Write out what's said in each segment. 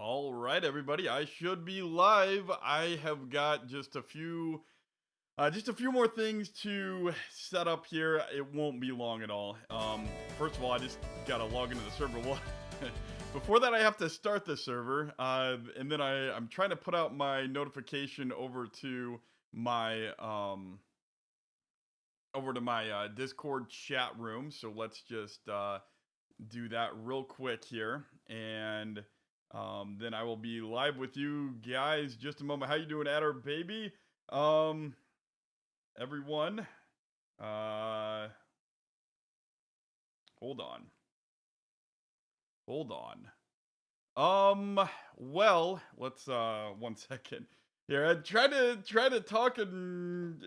All right, everybody. I should be live. I have got just a few more things to set up here. It won't be long at all. First of all, I just gotta log into the server. Well, before that, I have to start the server, and then I'm trying to put out my notification over to my Discord chat room. So let's just do that real quick here, and then I will be live with you guys just a moment. How you doing, Adder baby? Um, everyone, uh, hold on, hold on. Well, let's 1 second here. I try to talk and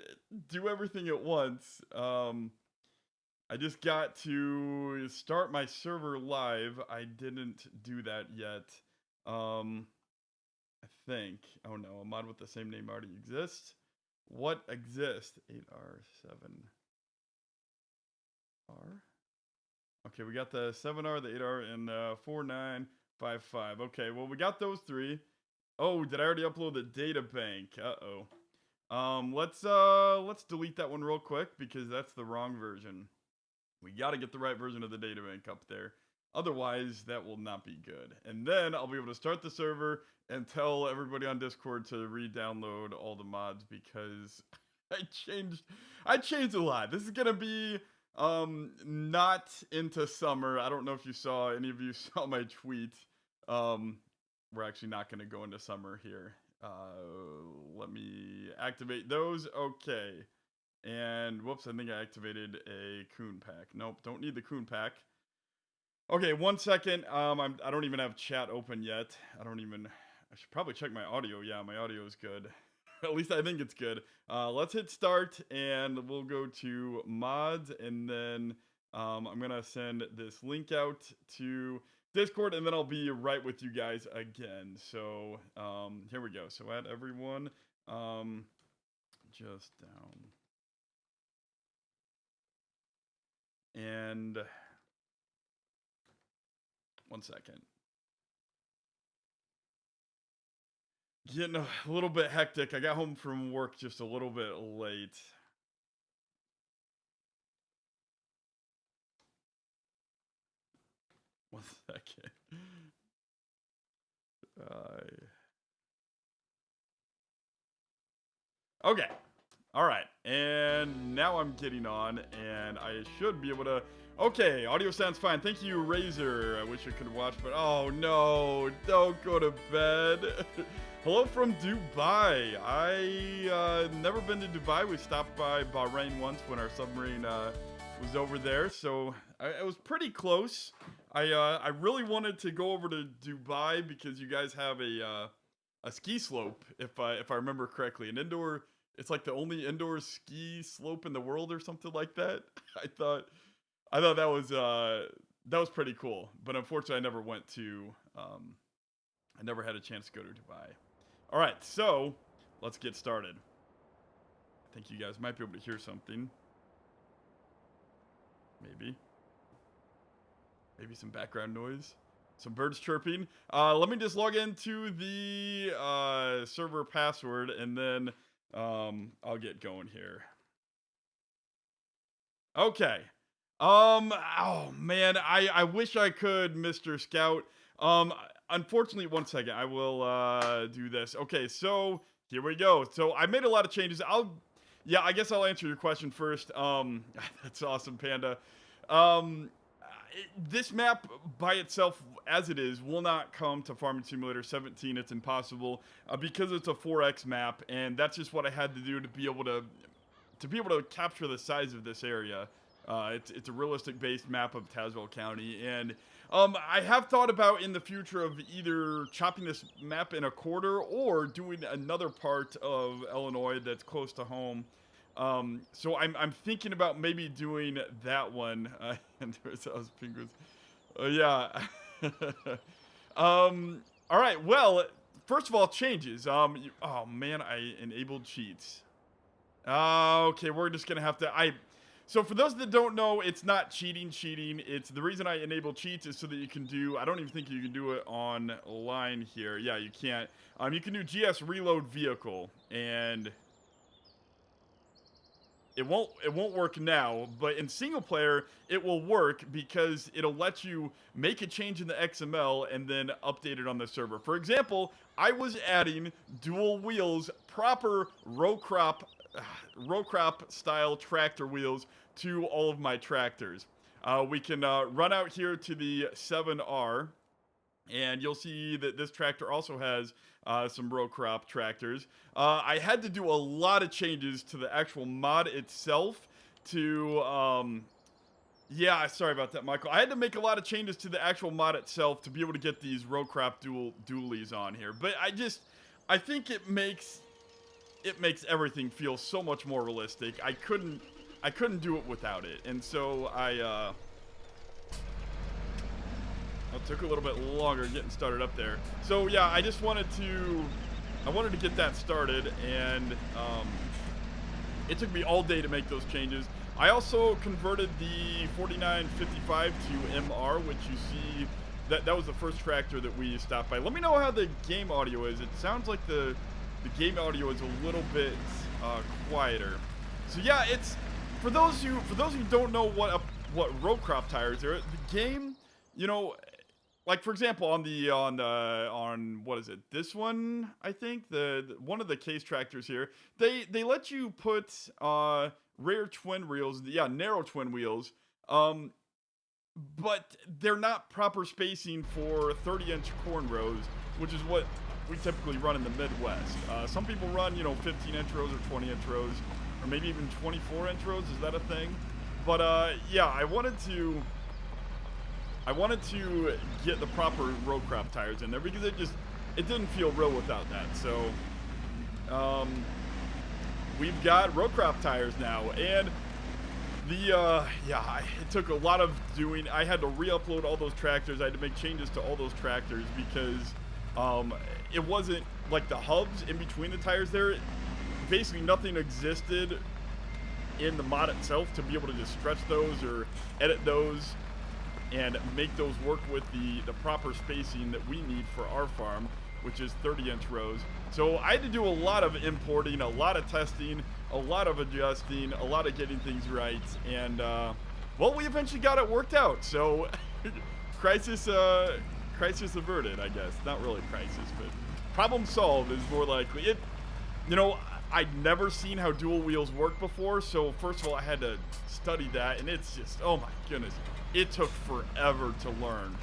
do everything at once. I just got to start my server live. I didn't do that yet. I think. Oh no, a mod with the same name already exists. What exists? 8R7R. Okay, we got the 7R, the 8R, and 4955. Okay, well we got those three. Oh, did I already upload the data bank? Uh-oh. Let's delete that one real quick because that's the wrong version. We got to get the right version of the data bank up there. Otherwise, that will not be good. And then I'll be able to start the server and tell everybody on Discord to re-download all the mods because I changed a lot. This is gonna be not into summer. I don't know if any of you saw my tweet. We're actually not gonna go into summer here. Let me activate those. Okay. And whoops, I think I activated a coon pack. Nope, don't need the coon pack. Okay, 1 second. I don't even have chat open yet. I should probably check my audio. Yeah, my audio is good. At least I think it's good. Let's hit start and we'll go to mods, and then I'm gonna send this link out to Discord, and then I'll be right with you guys again. So here we go. So add everyone just down. And 1 second. Getting a little bit hectic. I got home from work just a little bit late. One second. Okay. All right. And now I'm getting on, and I should be able to. Okay, audio sounds fine. Thank you, Razor. I wish I could watch, but oh no, don't go to bed. Hello from Dubai. I never been to Dubai. We stopped by Bahrain once when our submarine was over there, so it was pretty close. I really wanted to go over to Dubai because you guys have a ski slope, if I remember correctly, an indoor. It's like the only indoor ski slope in the world or something like that. I thought that was pretty cool, but unfortunately, I never had a chance to go to Dubai. All right, so let's get started. I think you guys might be able to hear something. Maybe some background noise, some birds chirping. Let me just log into the server password, and then I'll get going here. Okay. Oh man, I wish I could, Mr. Scout. Unfortunately, 1 second, I will do this. Okay, so here we go. So I made a lot of changes. I guess I'll answer your question first. That's awesome, Panda. This map by itself, as it is, will not come to Farming Simulator 17. It's impossible because it's a 4X map, and that's just what I had to do to be able to capture the size of this area. It's a realistic based map of Tazewell County, and I have thought about in the future of either chopping this map in a quarter or doing another part of Illinois that's close to home. So I'm thinking about maybe doing that one. And there's those penguins. Yeah. All right. Well, first of all, changes. Oh man, I enabled cheats. Okay, we're just gonna have to. So for those that don't know, it's not cheating. It's the reason I enable cheats is so that you can do, I don't even think you can do it online here. Yeah, you can't. You can do GS reload vehicle, and it won't work now, but in single player, it will work because it'll let you make a change in the XML and then update it on the server. For example, I was adding dual wheels, proper row crop style tractor wheels to all of my tractors. We can run out here to the 7R, and you'll see that this tractor also has some row crop tractors. I had to do a lot of changes to the actual mod itself to, yeah, sorry about that, Michael. I had to make a lot of changes to the actual mod itself to be able to get these row crop dualies on here. But I think it makes everything feel so much more realistic. I couldn't do it without it, and so it took a little bit longer getting started up there. So yeah, I wanted to get that started, and it took me all day to make those changes. I also converted the 4955 to MR, which you see that was the first tractor that we stopped by. Let me know how the game audio is. It sounds like the game audio is a little bit quieter. So yeah, it's for those who don't know what row crop tires are. The game, you know, like for example on what is it? This one, I think the one of the case tractors here, they let you put rear twin wheels, yeah, narrow twin wheels, but they're not proper spacing for 30-inch corn rows, which is what we typically run in the Midwest. Some people run, 15-inch rows or 20-inch rows, or maybe even 24-inch rows. Is that a thing? But yeah, I wanted to get the proper row crop tires in there because it didn't feel real without that. So we've got row crop tires now, and it took a lot of doing. I had to re-upload all those tractors. I had to make changes to all those tractors because it wasn't like the hubs in between the tires there. Basically nothing existed in the mod itself to be able to just stretch those or edit those and make those work with the proper spacing that we need for our farm, which is 30-inch rows. So I had to do a lot of importing, a lot of testing, a lot of adjusting, a lot of getting things right, and well, we eventually got it worked out. So crisis averted, I guess. Not really crisis, but problem solved is more likely. It, I'd never seen how dual wheels work before, so first of all, I had to study that, and it's just, oh my goodness, it took forever to learn.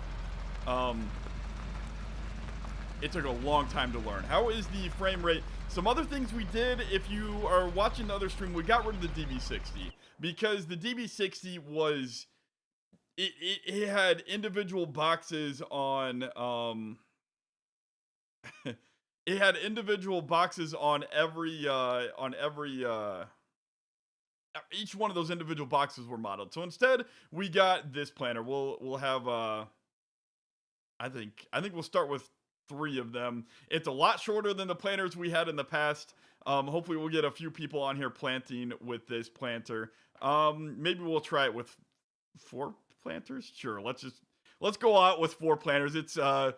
It took a long time to learn. How is the frame rate? Some other things we did, if you are watching the other stream, we got rid of the DB60 because the DB60 was, it had individual boxes on, it had individual boxes on each one of those individual boxes were modeled. So instead, we got this planter. We'll have I think we'll start with 3 of them. It's a lot shorter than the planters we had in the past. Hopefully we'll get a few people on here planting with this planter. Maybe we'll try it with 4 planters. Sure, let's go out with 4 planters. It's 4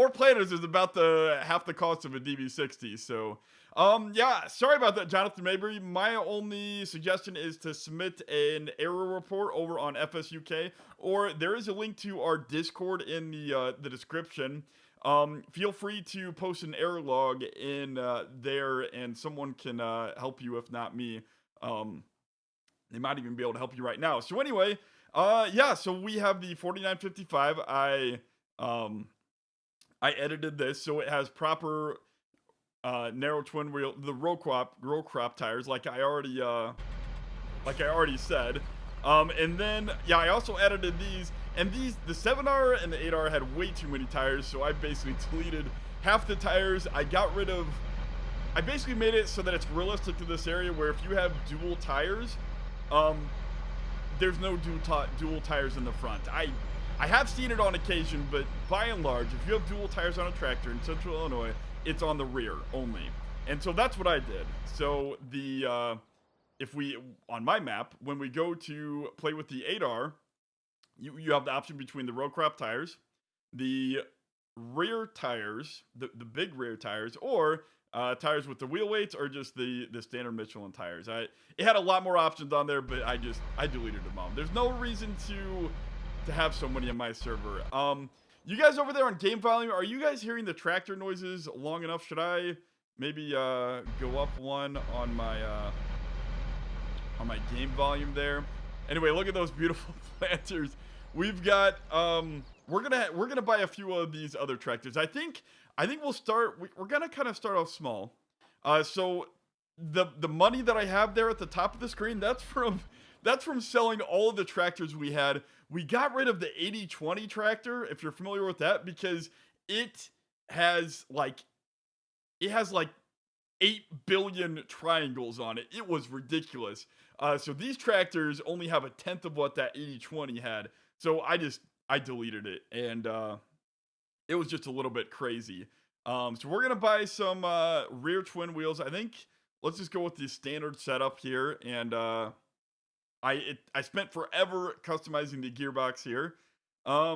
planters is about half the cost of a DB60. So yeah, sorry about that, Jonathan Mabry. My only suggestion is to submit an error report over on FS UK, or there is a link to our Discord in the description. Feel free to post an error log in there, and someone can help you, if not me. They might even be able to help you right now. So anyway, yeah, so we have the 4955. I edited this so it has proper narrow twin wheel, the row crop tires, like I already said. And then yeah, I also edited these, and the 7R and the 8R had way too many tires, so I basically deleted half the tires. I basically made it so that it's realistic to this area where if you have dual tires, there's no dual tires in the front. I have seen it on occasion, but by and large, if you have dual tires on a tractor in Central Illinois, it's on the rear only. And so that's what I did. So the if we, on my map, when we go to play with the 8R, you have the option between the road crop tires, the rear tires, the big rear tires, or tires with the wheel weights, or just the standard Michelin tires. It had a lot more options on there, but I deleted them all. There's no reason to have so many on my server. You guys over there on game volume, are you guys hearing the tractor noises long enough? Should I maybe go up one on my game volume there? Anyway, look at those beautiful planters. We've got we're gonna buy a few of these other tractors. I think we'll start. We're gonna kind of start off small. So the money that I have there at the top of the screen, that's from selling all of the tractors we had. We got rid of the 80-20 tractor, if you're familiar with that, because it has like 8 billion triangles on it. It was ridiculous. So these tractors only have a tenth of what that 80-20 had. So I deleted it, and it was just a little bit crazy. So we're gonna buy some rear twin wheels. I think let's just go with the standard setup here, and I spent forever customizing the gearbox here. I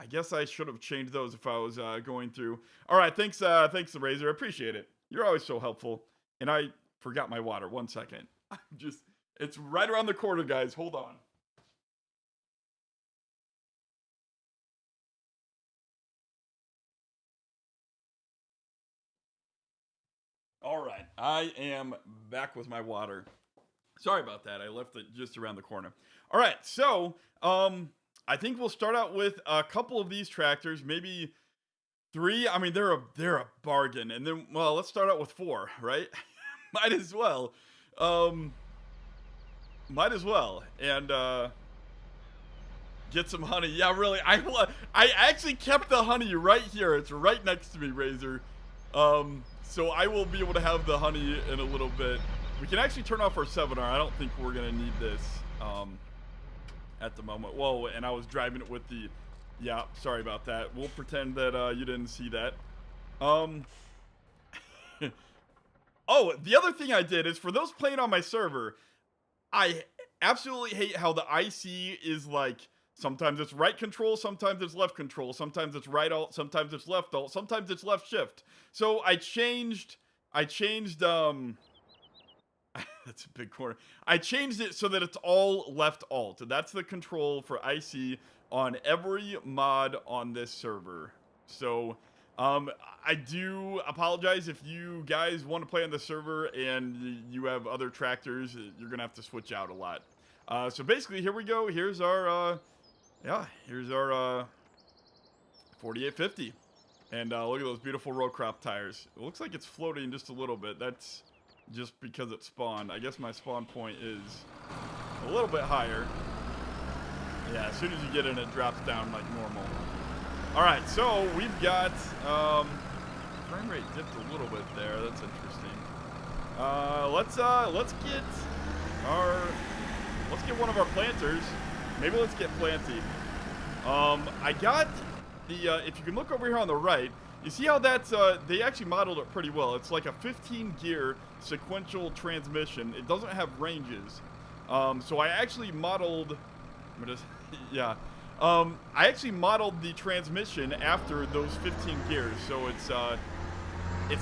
guess I should have changed those if I was going through. All right, thanks the Razor. I appreciate it. You're always so helpful. And I forgot my water. 1 second. It's right around the corner, guys. Hold on. All right, I am back with my water. Sorry about that. I left it just around the corner. All right, so I think we'll start out with a couple of these tractors, maybe 3. I mean, they're a bargain, and then let's start out with 4, right? Might as well, and get some honey. Yeah, really. I actually kept the honey right here. It's right next to me, Razor. So I will be able to have the honey in a little bit. We can actually turn off our 7R. I don't think we're going to need this at the moment. Whoa, and I was driving it with the... Yeah, sorry about that. We'll pretend that you didn't see that. Oh, the other thing I did is, for those playing on my server, I absolutely hate how the IC is like... Sometimes it's right control, sometimes it's left control, sometimes it's right alt, sometimes it's left alt, sometimes it's left shift. So I changed that's a big corner. I changed it so that it's all left alt. That's the control for IC on every mod on this server. So I do apologize if you guys want to play on the server and you have other tractors. You're gonna have to switch out a lot. So basically, here we go. Here's our here's our 4850. And look at those beautiful row crop tires. It looks like it's floating just a little bit. That's just because it spawned. I guess my spawn point is a little bit higher. Yeah, as soon as you get in, it drops down like normal. All right, so we've got frame rate dipped a little bit there. That's interesting. Let's get one of our planters. Maybe let's get Planty. I got the, if you can look over here on the right, you see how that's, they actually modeled it pretty well. It's like a 15-gear sequential transmission. It doesn't have ranges. So I actually modeled, I actually modeled the transmission after those 15 gears. So it's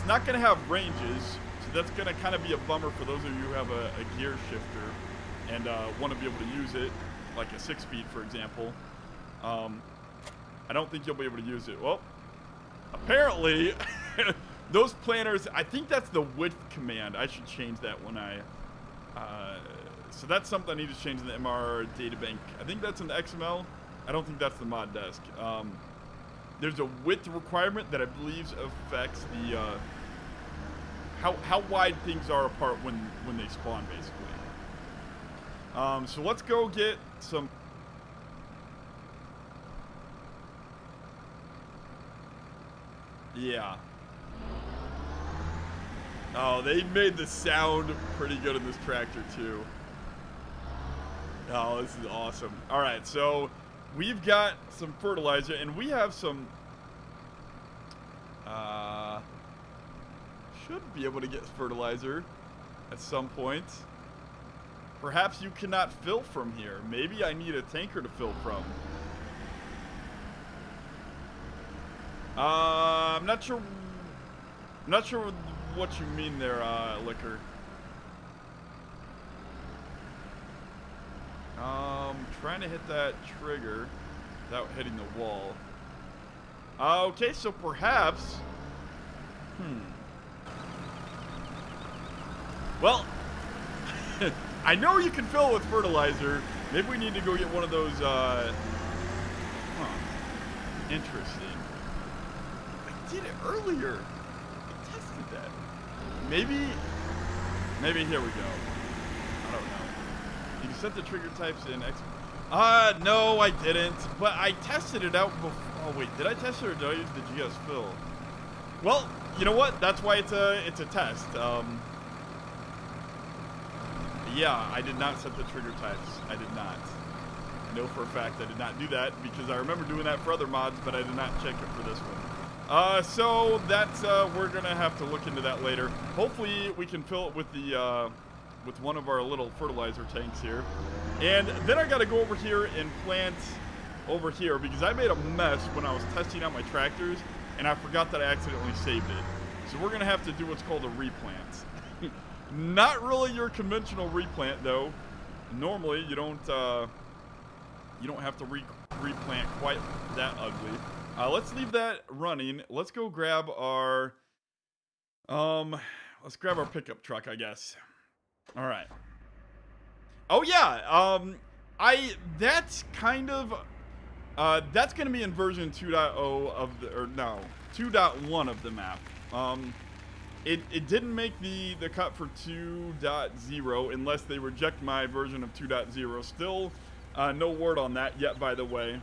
not going to have ranges. So that's going to kind of be a bummer for those of you who have a gear shifter and want to be able to use it, like a 6-speed, for example. I don't think you'll be able to use it. Well, apparently, those planners, I think that's the width command. I should change that when so that's something I need to change in the MR databank. I think that's in the XML. I don't think that's the mod desk. There's a width requirement that I believe affects the, how wide things are apart when they spawn, basically. So let's go get some... Yeah. Oh, they made the sound pretty good in this tractor, too. Oh, this is awesome. All right, so we've got some fertilizer, and we have some... should be able to get fertilizer. at some point. Perhaps you cannot fill from here. Maybe I need a tanker to fill from. I'm not sure. I'm not sure what you mean there, Liquor. Trying to hit that trigger without hitting the wall. Okay, so perhaps. Well, I know you can fill with fertilizer. Maybe we need to go get one of those. Interesting. I did it earlier. I tested that. Maybe here we go. I don't know. You can set the trigger types in X. No, I didn't. But I tested it out before. Oh wait, did I test it or did I use the GS fill? Well, you know what? That's why it's a test. Yeah, I did not set the trigger types. I did not. I know for a fact I did not do that because I remember doing that for other mods, but I did not check it for this one. So that's we're gonna have to look into that later. Hopefully we can fill it with the with one of our little fertilizer tanks here, and then I got to go over here and plant over here because I made a mess when I was testing out my tractors, and I forgot that I accidentally saved it. So we're gonna have to do what's called a replant. Not really your conventional replant though. Normally you don't have to replant quite that ugly. Let's leave that running. Let's go grab our pickup truck, I guess. All right. Oh yeah. That's kind of that's going to be in version 2.0 of the 2.1 of the map. It didn't make the cut for 2.0 unless they reject my version of 2.0. Still no word on that yet, by the way.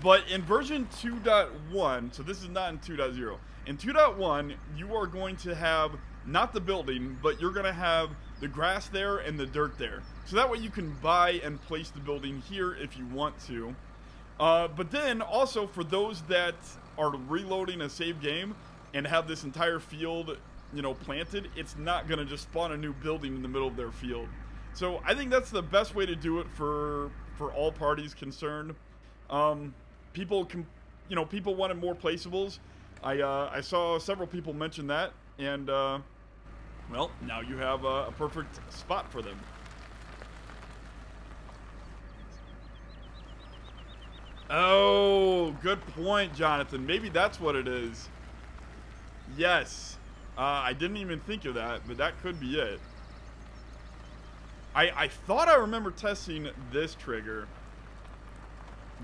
But in version 2.1, so this is not in 2.0. In 2.1, you are going to have not the building, but you're going to have the grass there and the dirt there. So that way you can buy and place the building here if you want to. But then also for those that are reloading a save game and have this entire field, you know, planted, it's not going to just spawn a new building in the middle of their field. So I think that's the best way to do it for all parties concerned. People wanted more placeables. I saw several people mention that, and well, now you have a perfect spot for them. Oh, good point, Jonathan. Maybe that's what it is. Yes. I didn't even think of that, but that could be it. I thought I remember testing this trigger,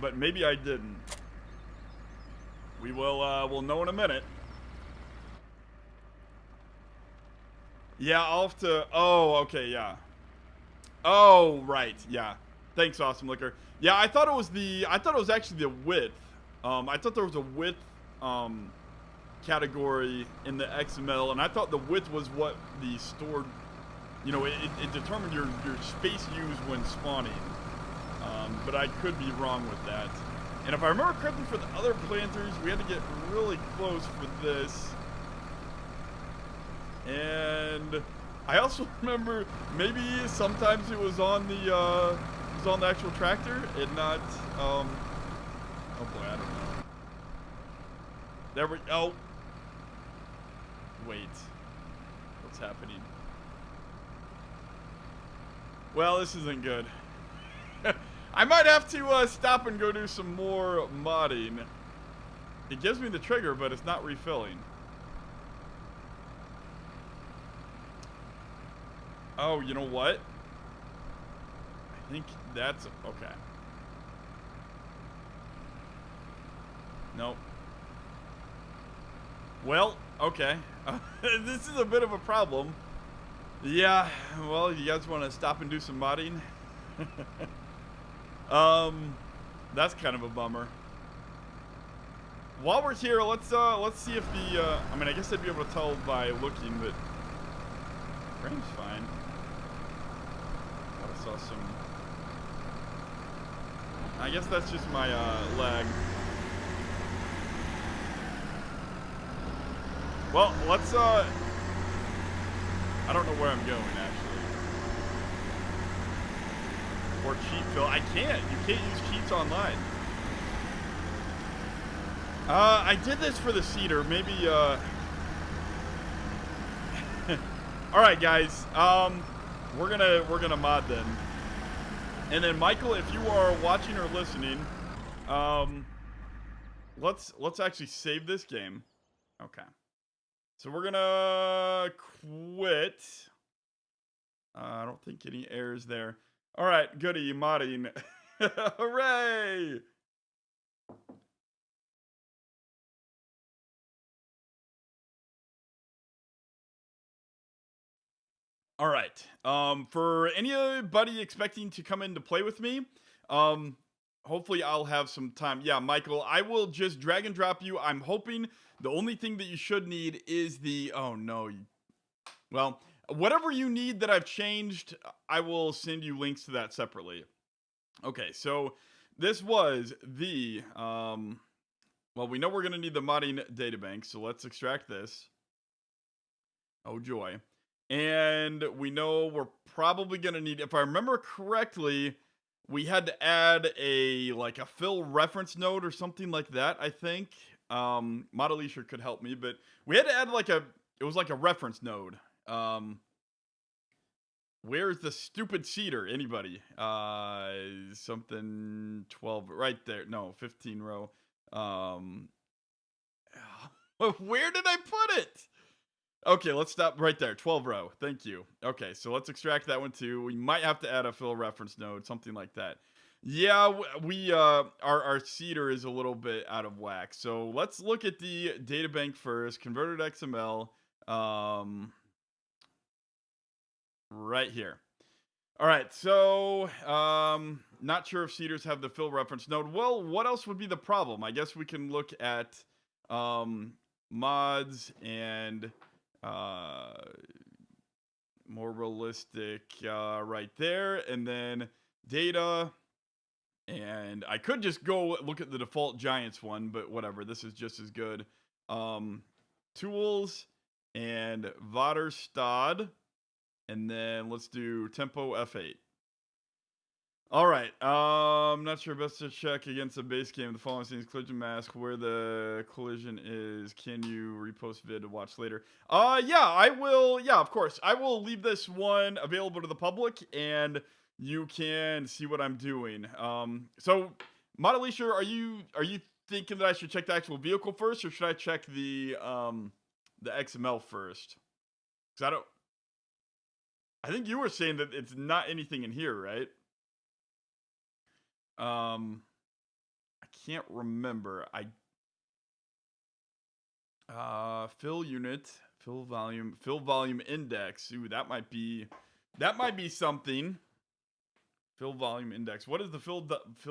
but maybe I didn't. We will we'll know in a minute. Yeah, I'll have to. Oh, okay, yeah. Oh, right, yeah. Thanks, Awesome Liquor. Yeah, I thought it was actually the width. I thought there was a width category in the XML, and I thought the width was what the stored. You know, it determined your space used when spawning. But I could be wrong with that. And if I remember correctly, for the other planters, we had to get really close for this. And I also remember maybe sometimes it was on the actual tractor and not. Oh boy, I don't know. There we. Oh. Wait. What's happening? Well, this isn't good. I might have to stop and go do some more modding. It gives me the trigger, but it's not refilling. Oh, you know what? I think that's okay. Nope. Well, okay. This is a bit of a problem. Yeah, well, you guys want to stop and do some modding? That's kind of a bummer. While we're here, let's see if the I mean, I guess I'd be able to tell by looking, but frame's fine. I saw some. I guess that's just my lag. Well, let's I I don't know where I'm going, actually. Or cheat fill. I can't. You can't use cheats online. I did this for the cedar. Maybe, all right, guys. We're gonna mod then. And then, Michael, if you are watching or listening, let's actually save this game. Okay. So we're gonna quit. I don't think any errors there. All right, goody, modding. Hooray! All right. For anybody expecting to come in to play with me, hopefully I'll have some time. Yeah, Michael, I will just drag and drop you. I'm hoping the only thing that you should need is the. Oh no. Well, whatever you need that I've changed, I will send you links to that separately. Okay, so this was the. Well, we know we're gonna need the modding databank, so let's extract this. Oh joy. And we know we're probably going to need, if I remember correctly, we had to add a fill reference node or something like that, I think. Modelisha could help me, but we had to add it was like a reference node. Where's the stupid cedar? Anybody? Something 12 right there. No, 15 row. Where did I put it? Okay, let's stop right there. 12 row. Thank you. Okay, so let's extract that one too. We might have to add a fill reference node, something like that. Yeah, our cedar is a little bit out of whack. So let's look at the databank first. Converted XML. Right here. All right, so not sure if cedars have the fill reference node. Well, what else would be the problem? I guess we can look at mods and more realistic right there, and then data, and I could just go look at the default Giants one, but whatever, this is just as good. Tools and Vaterstad, and then let's do tempo F8. All right. Not sure best to check against a base game. The following scenes collision mask where the collision is. Can you repost vid to watch later? Yeah, I will. Yeah, of course. I will leave this one available to the public, and you can see what I'm doing. So, Modelisha, are you thinking that I should check the actual vehicle first, or should I check the XML first? Because I think you were saying that it's not anything in here, right? I can't remember. Fill unit, fill volume index. Ooh, that might be something. Fill volume index. What is the fill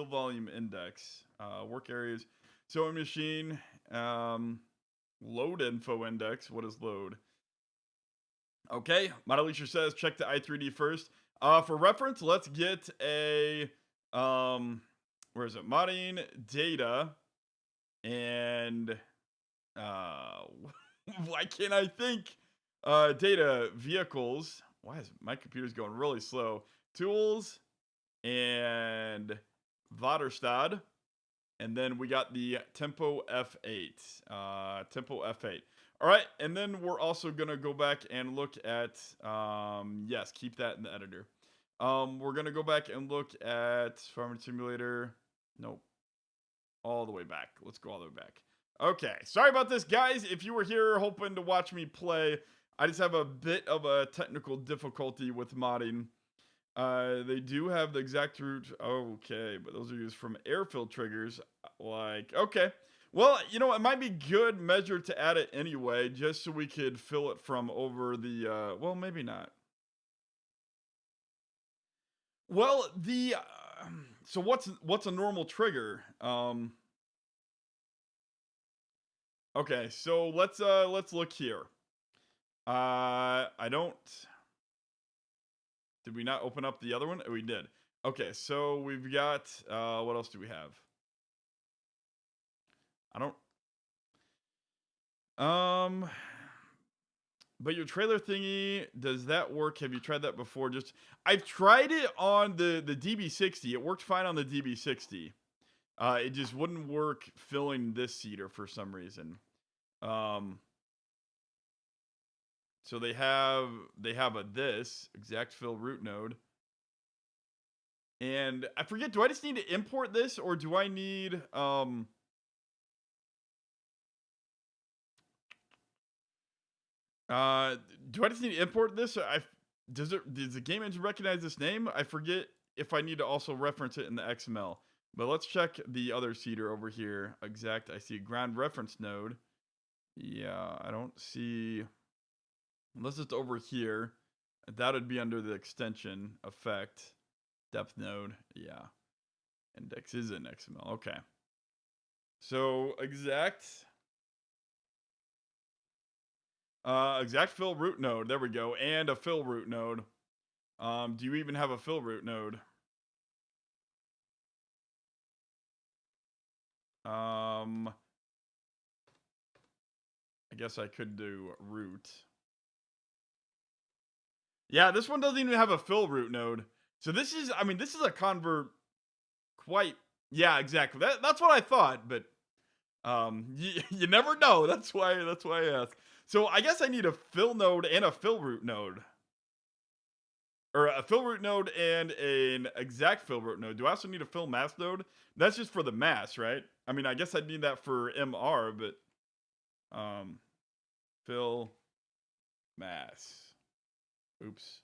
volume index? Work areas, sewing machine, load info index. What is load? Okay, Modelisha says check the i3D first. For reference, let's get a where is it? Modding data and why can't I think? Data vehicles. Why is my computer's going really slow? Tools and Vaterstad. And then we got the tempo F8. Tempo F8. All right, and then we're also gonna go back and look at yes, keep that in the editor. We're gonna go back and look at Farming Simulator. Nope. All the way back. Let's go all the way back. Okay. Sorry about this, guys. If you were here hoping to watch me play, I just have a bit of a technical difficulty with modding. They do have the exact route. Okay, but those are used from airfill triggers. Okay. Well, you know, it might be good measure to add it anyway, just so we could fill it from over the, well, maybe not. Well, so what's a normal trigger? Okay, so let's look here. I don't. Did we not open up the other one? Oh, we did. Okay, so we've got what else do we have? I don't. But your trailer thingy, does that work? Have you tried that before? I've tried it on the DB60. It worked fine on the DB60. It just wouldn't work filling this seeder for some reason. So they have this exact fill root node. And I forget, do I just need to import this, or do I need do I just need to import this? Does the game engine recognize this name? I forget if I need to also reference it in the XML. But let's check the other seeder over here. Exact, I see ground reference node. Yeah, I don't see, unless it's over here. That would be under the extension effect depth node. Yeah, index is in XML. Okay. So exact fill root node. There we go. And a fill root node. Do you even have a fill root node? I guess I could do root. Yeah, this one doesn't even have a fill root node. So this is, I mean, this is a convert quite, yeah, exactly. That's what I thought, but you never know. That's why I asked. So I guess I need a fill node and a fill root node. Or a fill root node and an exact fill root node. Do I also need a fill mass node? That's just for the mass, right? I mean, I guess I'd need that for MR, but fill mass. Oops.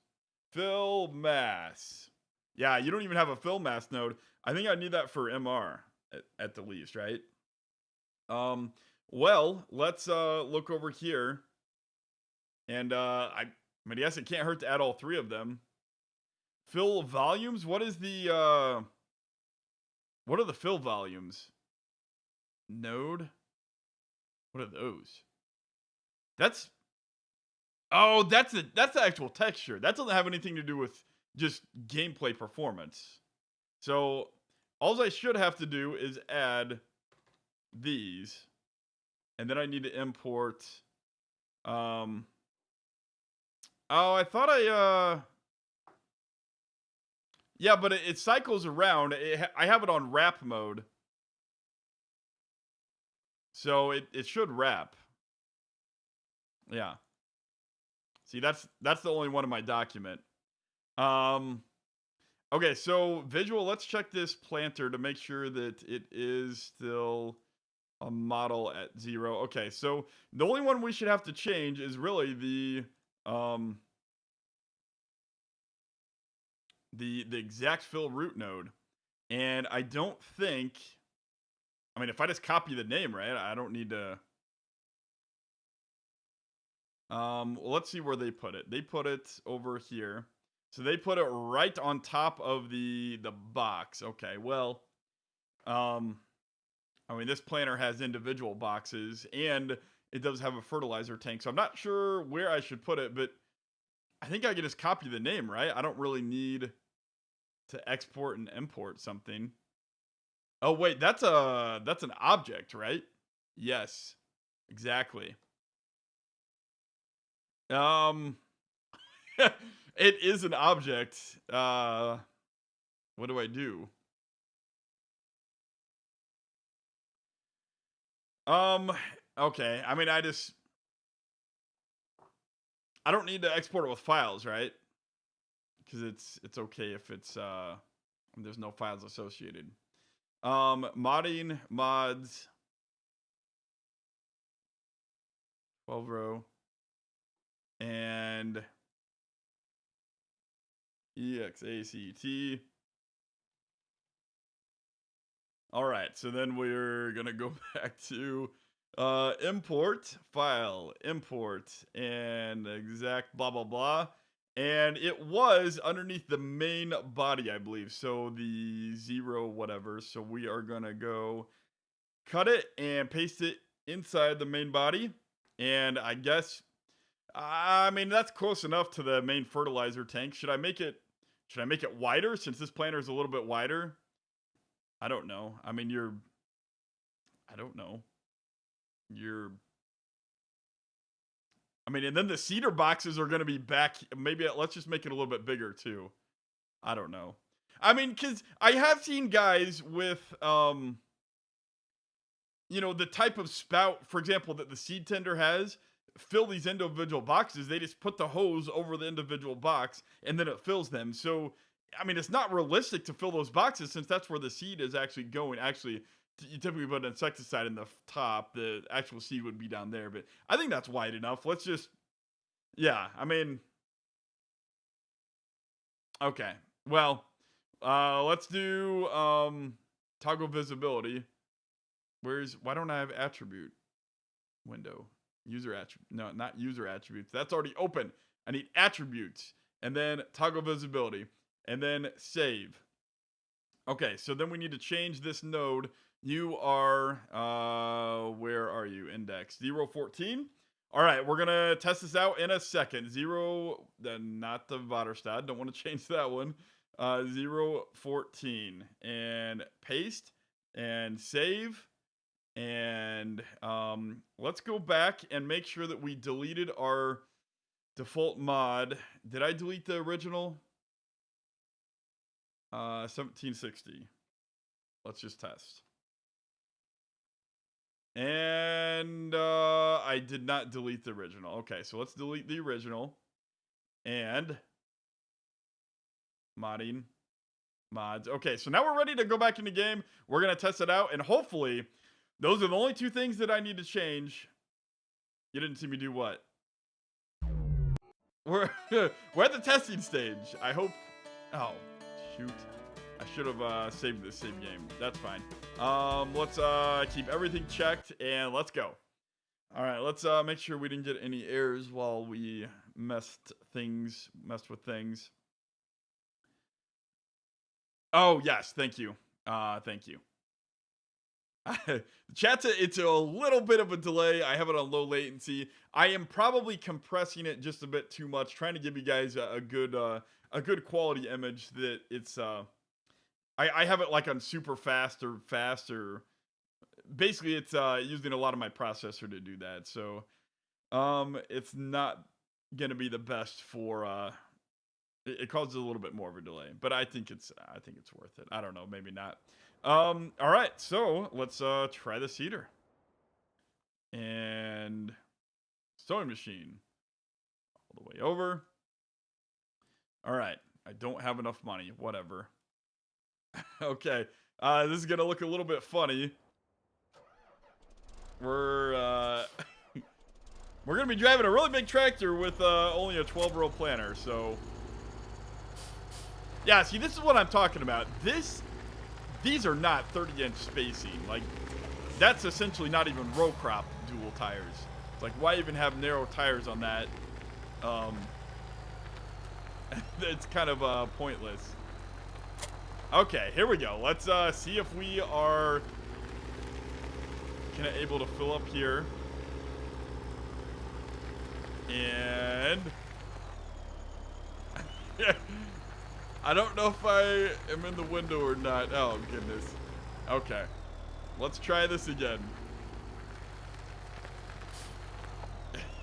Fill mass. Yeah, you don't even have a fill mass node. I think I need that for MR at the least, right? Well, let's look over here. And I mean, yes, it can't hurt to add all three of them. Fill volumes? What is the what are the fill volumes? Node? What are those? That's that's the actual texture. That doesn't have anything to do with just gameplay performance. So all I should have to do is add these. And then I need to import oh, I thought yeah, but it cycles around. I have it on wrap mode. So it should wrap. Yeah. See, that's the only one in my document. Okay, so visual, let's check this planter to make sure that it is still a model at 0. Okay, so the only one we should have to change is really the exact fill root node. And I don't think, I mean, if I just copy the name, right, I don't need to. Well, let's see where they put it. They put it over here. So they put it right on top of the box. Okay, well, I mean, this planter has individual boxes, and it does have a fertilizer tank. So I'm not sure where I should put it, but I think I can just copy the name, right? I don't really need to export and import something. Oh wait, that's an object, right? Yes, exactly. It is an object. What do I do? Okay. I mean, I don't need to export it with files, right? Because it's okay if it's there's no files associated. Modding mods 12 row and exact. All right, so then we're gonna go back to import file, import, and exact blah blah blah. And it was underneath the main body, I believe. So the 0 whatever. So we are gonna go cut it and paste it inside the main body. And I guess, I mean, that's close enough to the main fertilizer tank. Should I make it wider, since this planter is a little bit wider? I don't know. I mean, I don't know. You're I mean, and then the cedar boxes are going to be back. Maybe let's just make it a little bit bigger too. I don't know. I mean, because I have seen guys with, the type of spout, for example, that the seed tender has, fill these individual boxes. They just put the hose over the individual box and then it fills them. So, I mean, it's not realistic to fill those boxes since that's where the seed is actually going. Actually, you typically put an insecticide in the top. The actual seed would be down there, but I think that's wide enough. Let's just, yeah, I mean, okay. Well, let's do toggle visibility. Why don't I have attribute window? User attribute. No, not user attributes. That's already open. I need attributes and then toggle visibility and then save. Okay, so then we need to change this node. You are, where are you? Index 014. All right, we're going to test this out in a second. Not the Vaterstad. Don't want to change that one. 014 and paste and save. And let's go back and make sure that we deleted our default mod. Did I delete the original? 1760. Let's just test. And I did not delete the original. Okay, so let's delete the original. And modding. Mods. Okay, so now we're ready to go back in the game. We're going to test it out. And hopefully, those are the only two things that I need to change. You didn't see me do what? We're at the testing stage. I hope. Oh, shoot. I should have saved this save game. That's fine. Let's keep everything checked and let's go. All right, let's make sure we didn't get any errors while we messed with things. Oh, yes, thank you. Thank you. Chat's it's a little bit of a delay. I have it on low latency. I am probably compressing it just a bit too much, trying to give you guys a good quality image that it's I have it like on super fast or faster. Basically, it's using a lot of my processor to do that. So, it's not gonna be the best for. It causes a little bit more of a delay, but I think it's worth it. I don't know, maybe not. All right, so let's try the cedar and sewing machine all the way over. All right, I don't have enough money. Whatever. Okay, this is gonna look a little bit funny. We're we're gonna be driving a really big tractor with only a 12-row planter. So yeah, see, this is what I'm talking about. These are not 30-inch spacing. Like, that's essentially not even row crop dual tires. It's like, why even have narrow tires on that? It's kind of pointless. Okay, here we go. Let's see if we are able to fill up here. And I don't know if I am in the window or not. Oh, goodness. Okay. Let's try this again.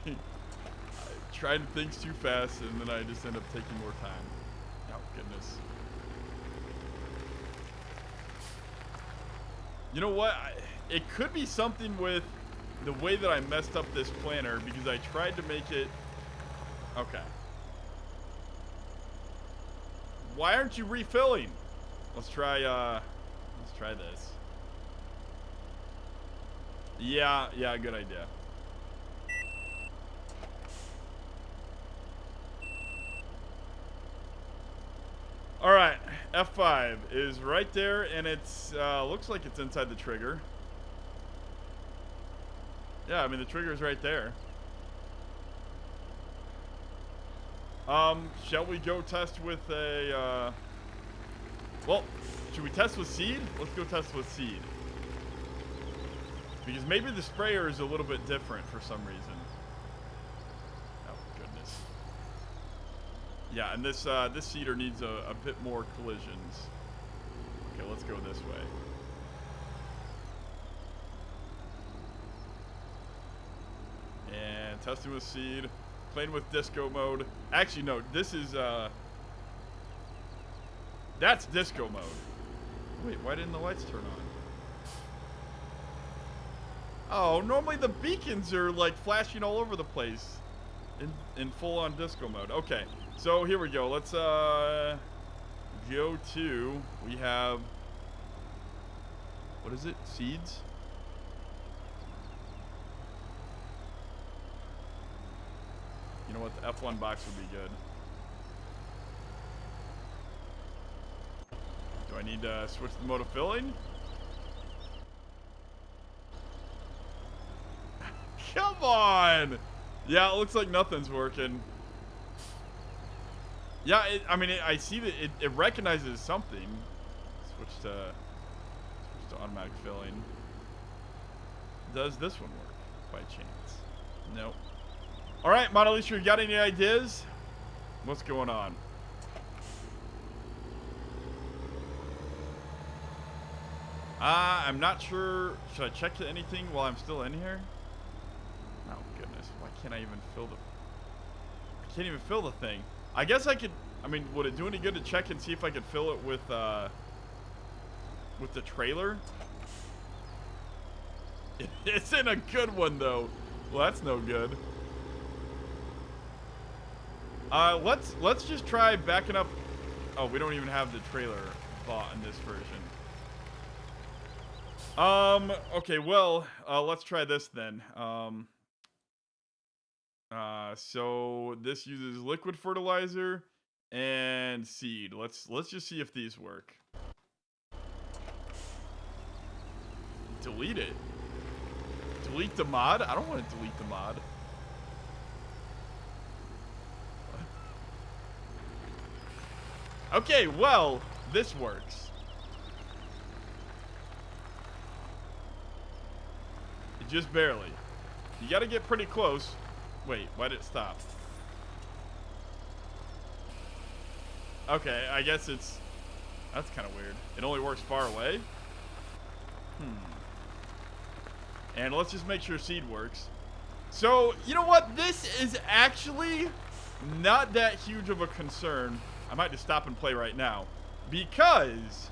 I tried things too fast, and then I just end up taking more time. Oh, goodness. You know what? It could be something with the way that I messed up this planner, because I tried to make it... Okay. Why aren't you refilling? Let's try this. Yeah, good idea. All right, F5 is right there, and it's looks like it's inside the trigger. Yeah, I mean, the trigger's right there. Shall we go test with a, well, should we test with seed? Let's go test with seed. Because maybe the sprayer is a little bit different for some reason. Oh, goodness. Yeah, and this seeder needs a bit more collisions. Okay, let's go this way. And And testing with seed. Playing with disco mode. Actually, no. This is, that's disco mode. Wait, why didn't the lights turn on? Oh, normally the beacons are, like, flashing all over the place. In full-on disco mode. Okay. So, here we go. Let's, go to... We have... What is it? Seeds? You know what? The F1 box would be good. Do I need to switch the mode of filling? Come on! Yeah, it looks like nothing's working. Yeah, I see that it recognizes something. Switch to automatic filling. Does this one work by chance? Nope. All right, Monolith, you got any ideas? What's going on? I'm not sure. Should I check anything while I'm still in here? Oh, goodness. Why can't I even fill the... I can't even fill the thing. I guess I could... I mean, would it do any good to check and see if I could fill it with the trailer? It's in a good one, though. Well, that's no good. Let's just try backing up... Oh, we don't even have the trailer bought in this version. Okay, well, let's try this then. So this uses liquid fertilizer and seed. Let's just see if these work. Delete it. Delete the mod? I don't want to delete the mod. Okay, well, this works. Just barely. You gotta get pretty close. Wait, why did it stop? Okay, I guess it's... That's kind of weird. It only works far away? And let's just make sure seed works. So, you know what? This is actually not that huge of a concern. I might just stop and play right now. Because...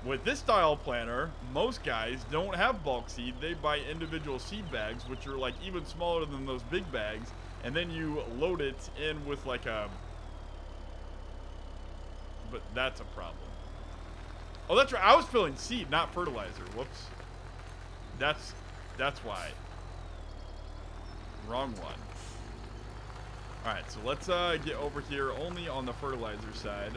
with this style planner, most guys don't have bulk seed. They buy individual seed bags, which are like even smaller than those big bags. And then you load it in with like a... But that's a problem. Oh, that's right. I was filling seed, not fertilizer. Whoops. That's why. Wrong one. Alright, so let's get over here only on the fertilizer side.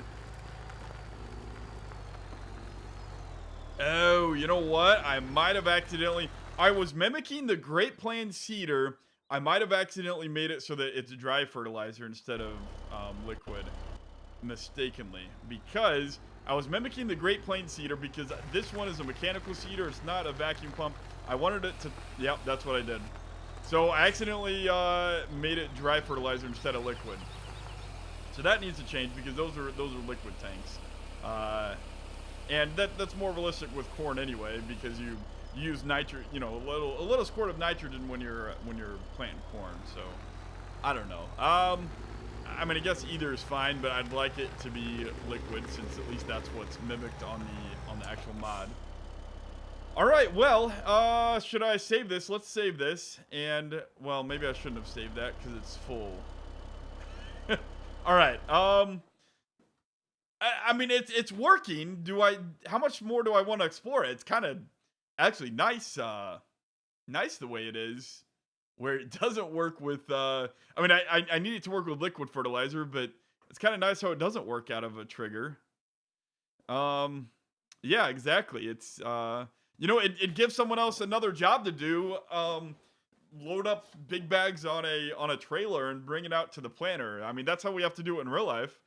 Oh, you know what? I might have accidentally... I was mimicking the Great Plains Cedar. I might have accidentally made it so that it's dry fertilizer instead of liquid. Mistakenly. Because I was mimicking the Great Plains Cedar because this one is a mechanical cedar. It's not a vacuum pump. I wanted it to... Yep, that's what I did. So I accidentally made it dry fertilizer instead of liquid. So that needs to change because those are liquid tanks. And that's more realistic with corn anyway, because you use nitrogen, you know, a little squirt of nitrogen when you're planting corn. So I don't know. I mean, I guess either is fine, but I'd like it to be liquid since at least that's what's mimicked on the actual mod. All right, well, should I save this? Let's save this. And well, maybe I shouldn't have saved that because it's full. All right. I mean, it's working. How much more do I want to explore it? It's kind of actually nice, nice the way it is, where it doesn't work with, I mean, I need it to work with liquid fertilizer, but it's kind of nice how it doesn't work out of a trigger. Yeah, exactly. It's, you know, it gives someone else another job to do, load up big bags on a trailer and bring it out to the planter. I mean, that's how we have to do it in real life.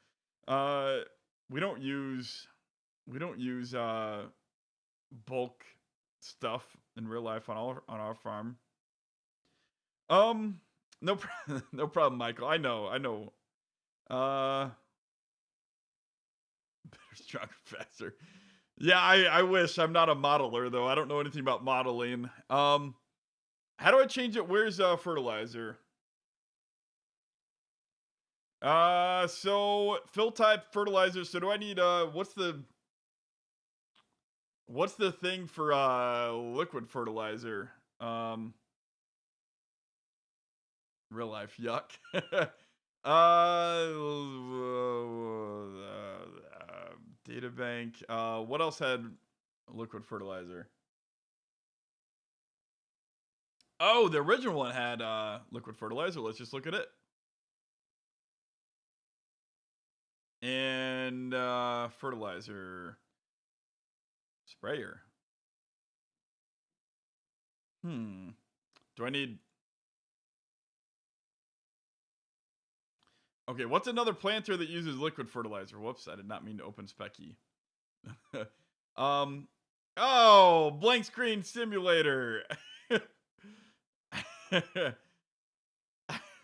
We don't use bulk stuff in real life on our farm. No problem, Michael. I know. Better, stronger, faster. Yeah, I wish. I'm not a modeler though. I don't know anything about modeling. How do I change it? Where's fertilizer? So fill type fertilizer. So do I need what's the thing for liquid fertilizer? Real life yuck. uh, Data bank. What else had liquid fertilizer? Oh, the original one had liquid fertilizer. Let's just look at it. And fertilizer sprayer. Do I need? Okay, what's another planter that uses liquid fertilizer? Whoops, I did not mean to open Specky. Oh, blank screen simulator.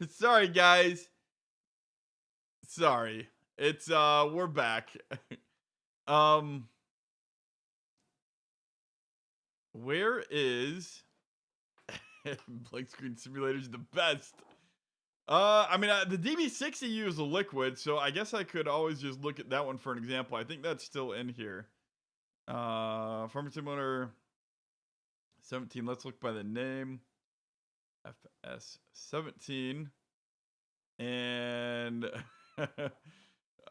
Sorry, guys. Sorry. It's we're back. Where is blank screen simulator's the best. I mean, the DB60 uses a liquid, so I guess I could always just look at that one for an example. I think that's still in here. Farmer Simulator 17. Let's look by the name. FS17. And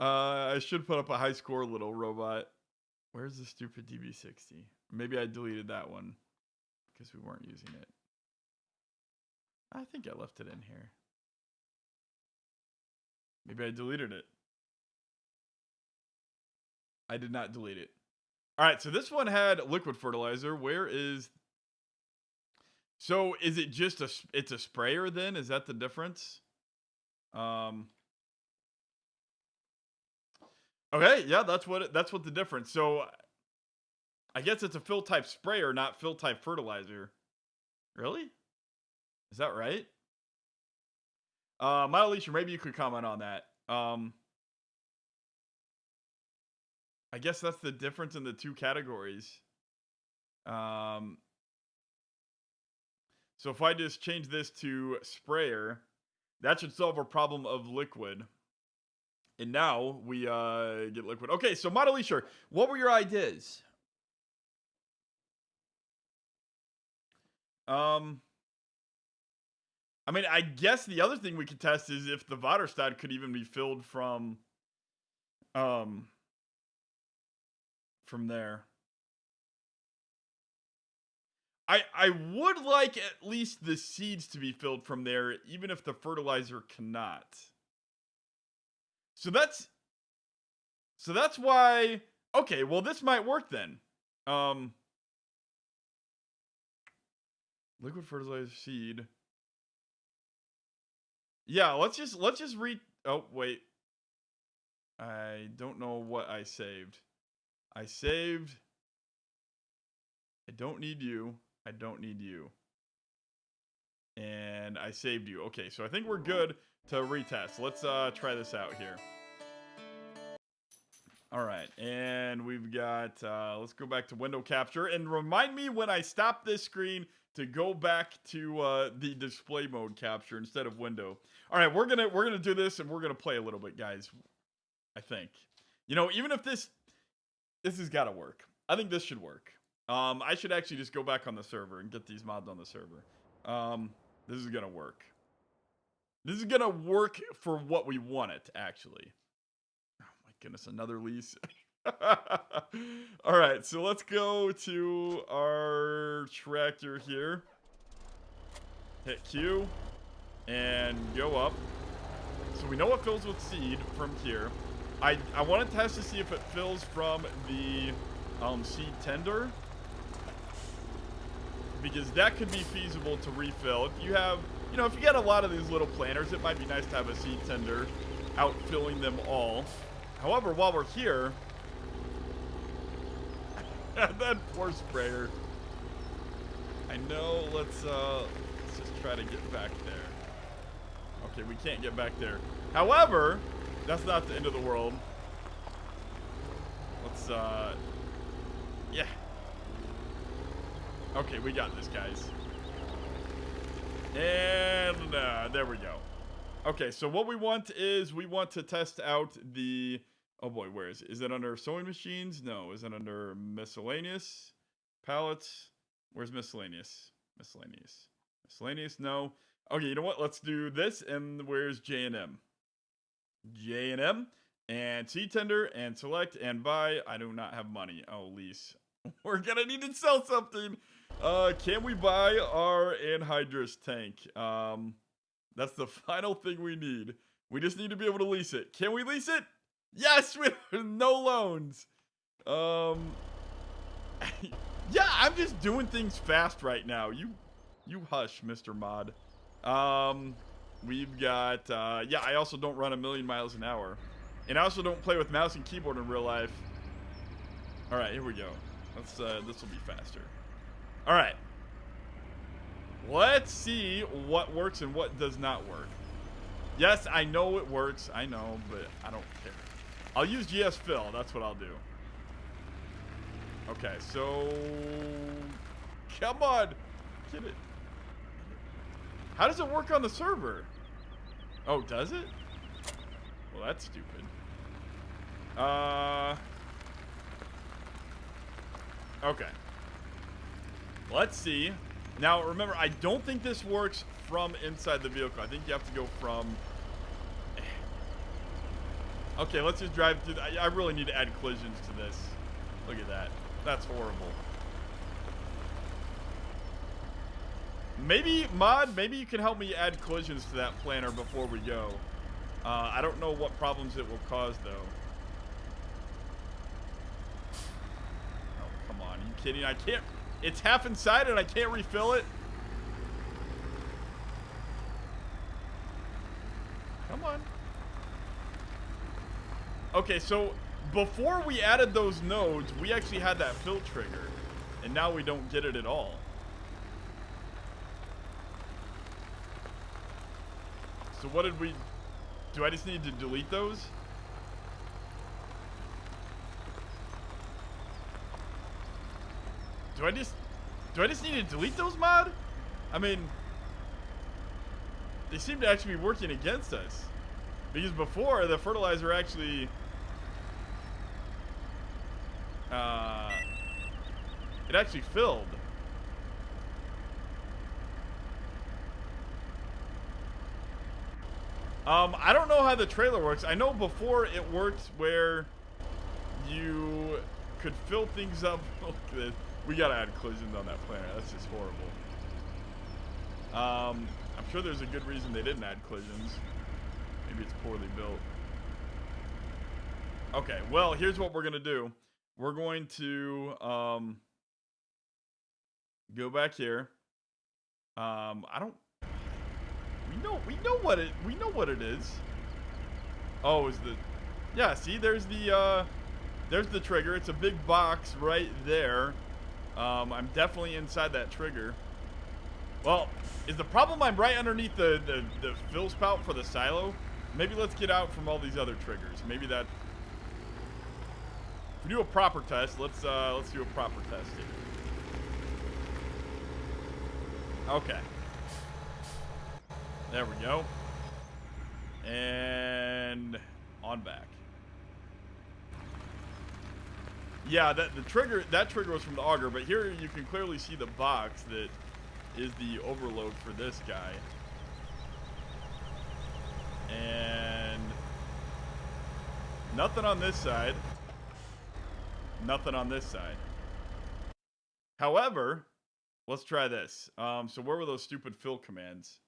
I should put up a high score, little robot. Where's the stupid DB60? Maybe I deleted that one because we weren't using it. I think I left it in here. Maybe I deleted it. I did not delete it. All right, so this one had liquid fertilizer. Where is... So is it just it's a sprayer then? Is that the difference? Okay, yeah, that's what the difference. So I guess it's a fill type sprayer, not fill type fertilizer. Really? Is that right? My Alicia, maybe you could comment on that. I guess that's the difference in the two categories. So if I just change this to sprayer, that should solve our problem of liquid. And now we get liquid. Okay, so Modelicia, what were your ideas? I mean, I guess the other thing we could test is if the Vaterstad could even be filled from there. I would like at least the seeds to be filled from there, even if the fertilizer cannot. So that's why. Okay, well this might work then. Liquid fertilizer seed. Yeah, let's just read. Oh wait, I don't know what I saved. I don't need you. I don't need you. And I saved you. Okay, so I think we're good to retest. Let's try this out here. All right, and we've got, let's go back to window capture. And remind me when I stop this screen to go back to the display mode capture instead of window. All right, we're gonna do this, and we're gonna play a little bit, guys. I think. You know, even if this has got to work. I think this should work. I should actually just go back on the server and get these mods on the server. This is gonna work. This is gonna work for what we want it, actually. Oh my goodness, another lease. All right, so let's go to our tractor here. Hit Q and go up. So we know it fills with seed from here. I want to test to see if it fills from the seed tender, because that could be feasible to refill. If you have, you know, if you get a lot of these little planters, it might be nice to have a seed tender out filling them all. However, while we're here, that poor sprayer. I know. Let's just try to get back there. Okay, we can't get back there. However, that's not the end of the world. Let's yeah. Okay, we got this, guys. And there we go. Okay, so what we want is we want to test out the... Oh boy, where is it? Is it under sewing machines? No. Is it under miscellaneous? Pallets? Where's miscellaneous? Miscellaneous. Miscellaneous, no. Okay, you know what? Let's do this. And where's J&M? J&M. And C-tender and select and buy. I do not have money. Oh, lease. We're gonna need to sell something. Can we buy our anhydrous tank? That's the final thing we need. We just need to be able to lease it. Can we lease it? Yes, we have no loans. Yeah, I'm just doing things fast right now. You hush, Mr. Mod. We've got, yeah, I also don't run 1,000,000 miles an hour. And I also don't play with mouse and keyboard in real life. All right, here we go. Let's, this will be faster. All right. Let's see what works and what does not work. Yes, I know it works. I know, but I don't care. I'll use GS Fill. That's what I'll do. Okay, so... Come on. Get it. How does it work on the server? Oh, does it? Well, that's stupid. Okay. Let's see. Now, remember, I don't think this works from inside the vehicle. I think you have to go from... Okay, let's just drive through. I really need to add collisions to this. Look at that. That's horrible. Maybe, Mod, maybe you can help me add collisions to that planner before we go. I don't know what problems it will cause, though. Oh, come on. Are you kidding? I can't... It's half inside and I can't refill it? Come on. Okay, so before we added those nodes, we actually had that fill trigger. And now we don't get it at all. So what did we... Do I just need to delete those? Do I just need to delete those, Mod? I mean, they seem to actually be working against us. Because before, the fertilizer actually... it actually filled. I don't know how the trailer works. I know before it worked where you could fill things up. Look at this. We gotta add collisions on that planet. That's just horrible. I'm sure there's a good reason they didn't add collisions. Maybe it's poorly built. Okay, well, here's what we're gonna do. We're going to go back here. I don't... We know what it is. Oh, is the... Yeah, see, there's the trigger. It's a big box right there. I'm definitely inside that trigger. Well, is the problem I'm right underneath the fill spout for the silo? Maybe let's get out from all these other triggers. Maybe that... If we do a proper test, let's do a proper test here. Okay. There we go. And on back. Yeah, that trigger was from the auger, but here you can clearly see the box that is the overload for this guy. And nothing on this side. Nothing on this side. However, let's try this. So where were those stupid fill commands?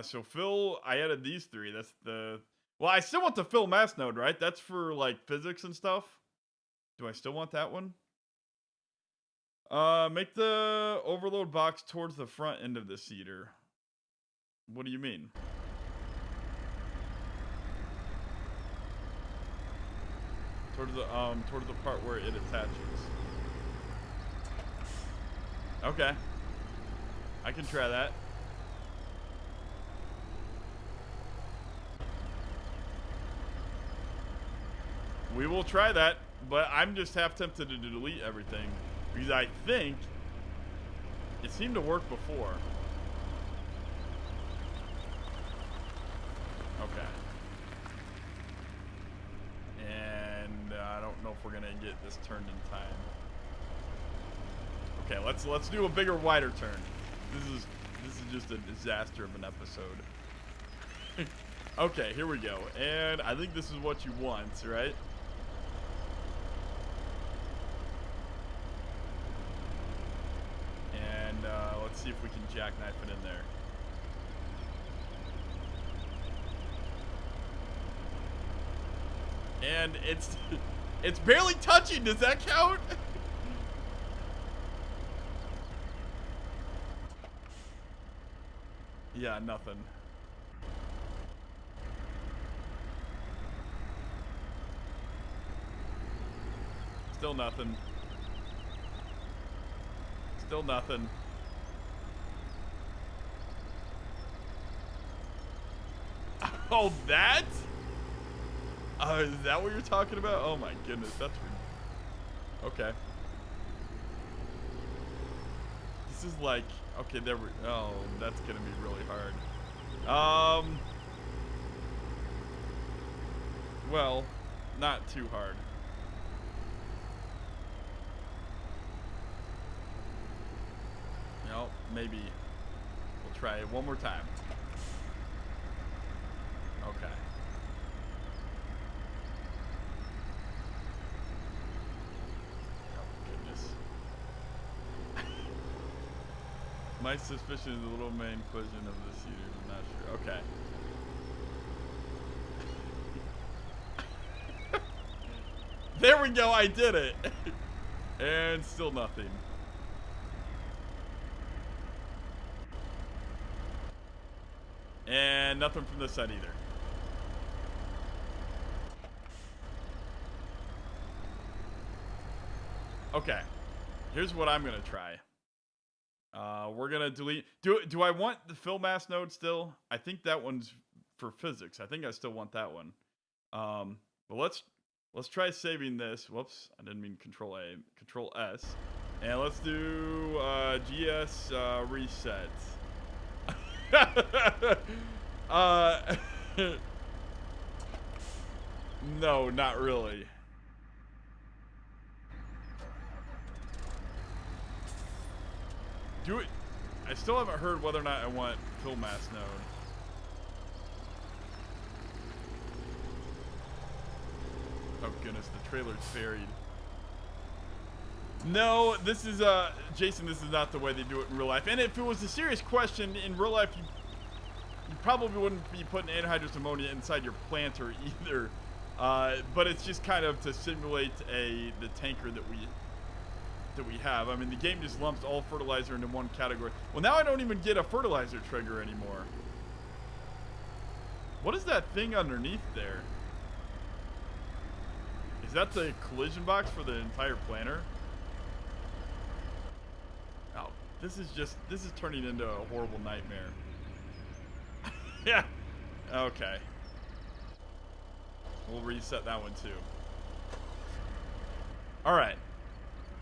So fill, I added these three. That's the... Well, I still want the fill mass node, right? That's for, like, physics and stuff. Do I still want that one? Make the overload box towards the front end of the seeder. What do you mean? Towards the part where it attaches. Okay. I can try that. We will try that, but I'm just half tempted to delete everything because I think It seemed to work before. Okay. And I don't know if we're gonna get this turned in time. Okay, let's do a bigger, wider turn. This is just a disaster of an episode. Okay, here we go. And I think this is what you want, right? And let's see if we can jackknife it in there. And it's barely touching. Does that count? Yeah, nothing. Still nothing. Still nothing. Oh, that? Is that what you're talking about? Oh my goodness, that's weird. Okay. This is like, okay, there we, oh, that's gonna be really hard. Well, not too hard. No, maybe we'll try it one more time. Okay. My suspicion is a little main question of this heater. I'm not sure. Okay. There we go. I did it. And still nothing. And nothing from this side either. Okay. Here's what I'm going to try. We're gonna delete. Do I want the fill mass node still? I think that one's for physics. I think I still want that one. But let's try saving this. Whoops, I didn't mean Control A, Control S, and let's do GS reset. No, not really. Do it. I still haven't heard whether or not I want fill mass node. Oh goodness, the trailer's buried. No, this is Jason, this is not the way they do it in real life. And if it was a serious question, in real life you probably wouldn't be putting anhydrous ammonia inside your planter either. But it's just kind of to simulate the tanker that we have. I mean, the game just lumps all fertilizer into one category. Well, now I don't even get a fertilizer trigger anymore. What is that thing underneath there? Is that the collision box for the entire planter? Oh, this is turning into a horrible nightmare. Yeah. Okay. We'll reset that one too. All right.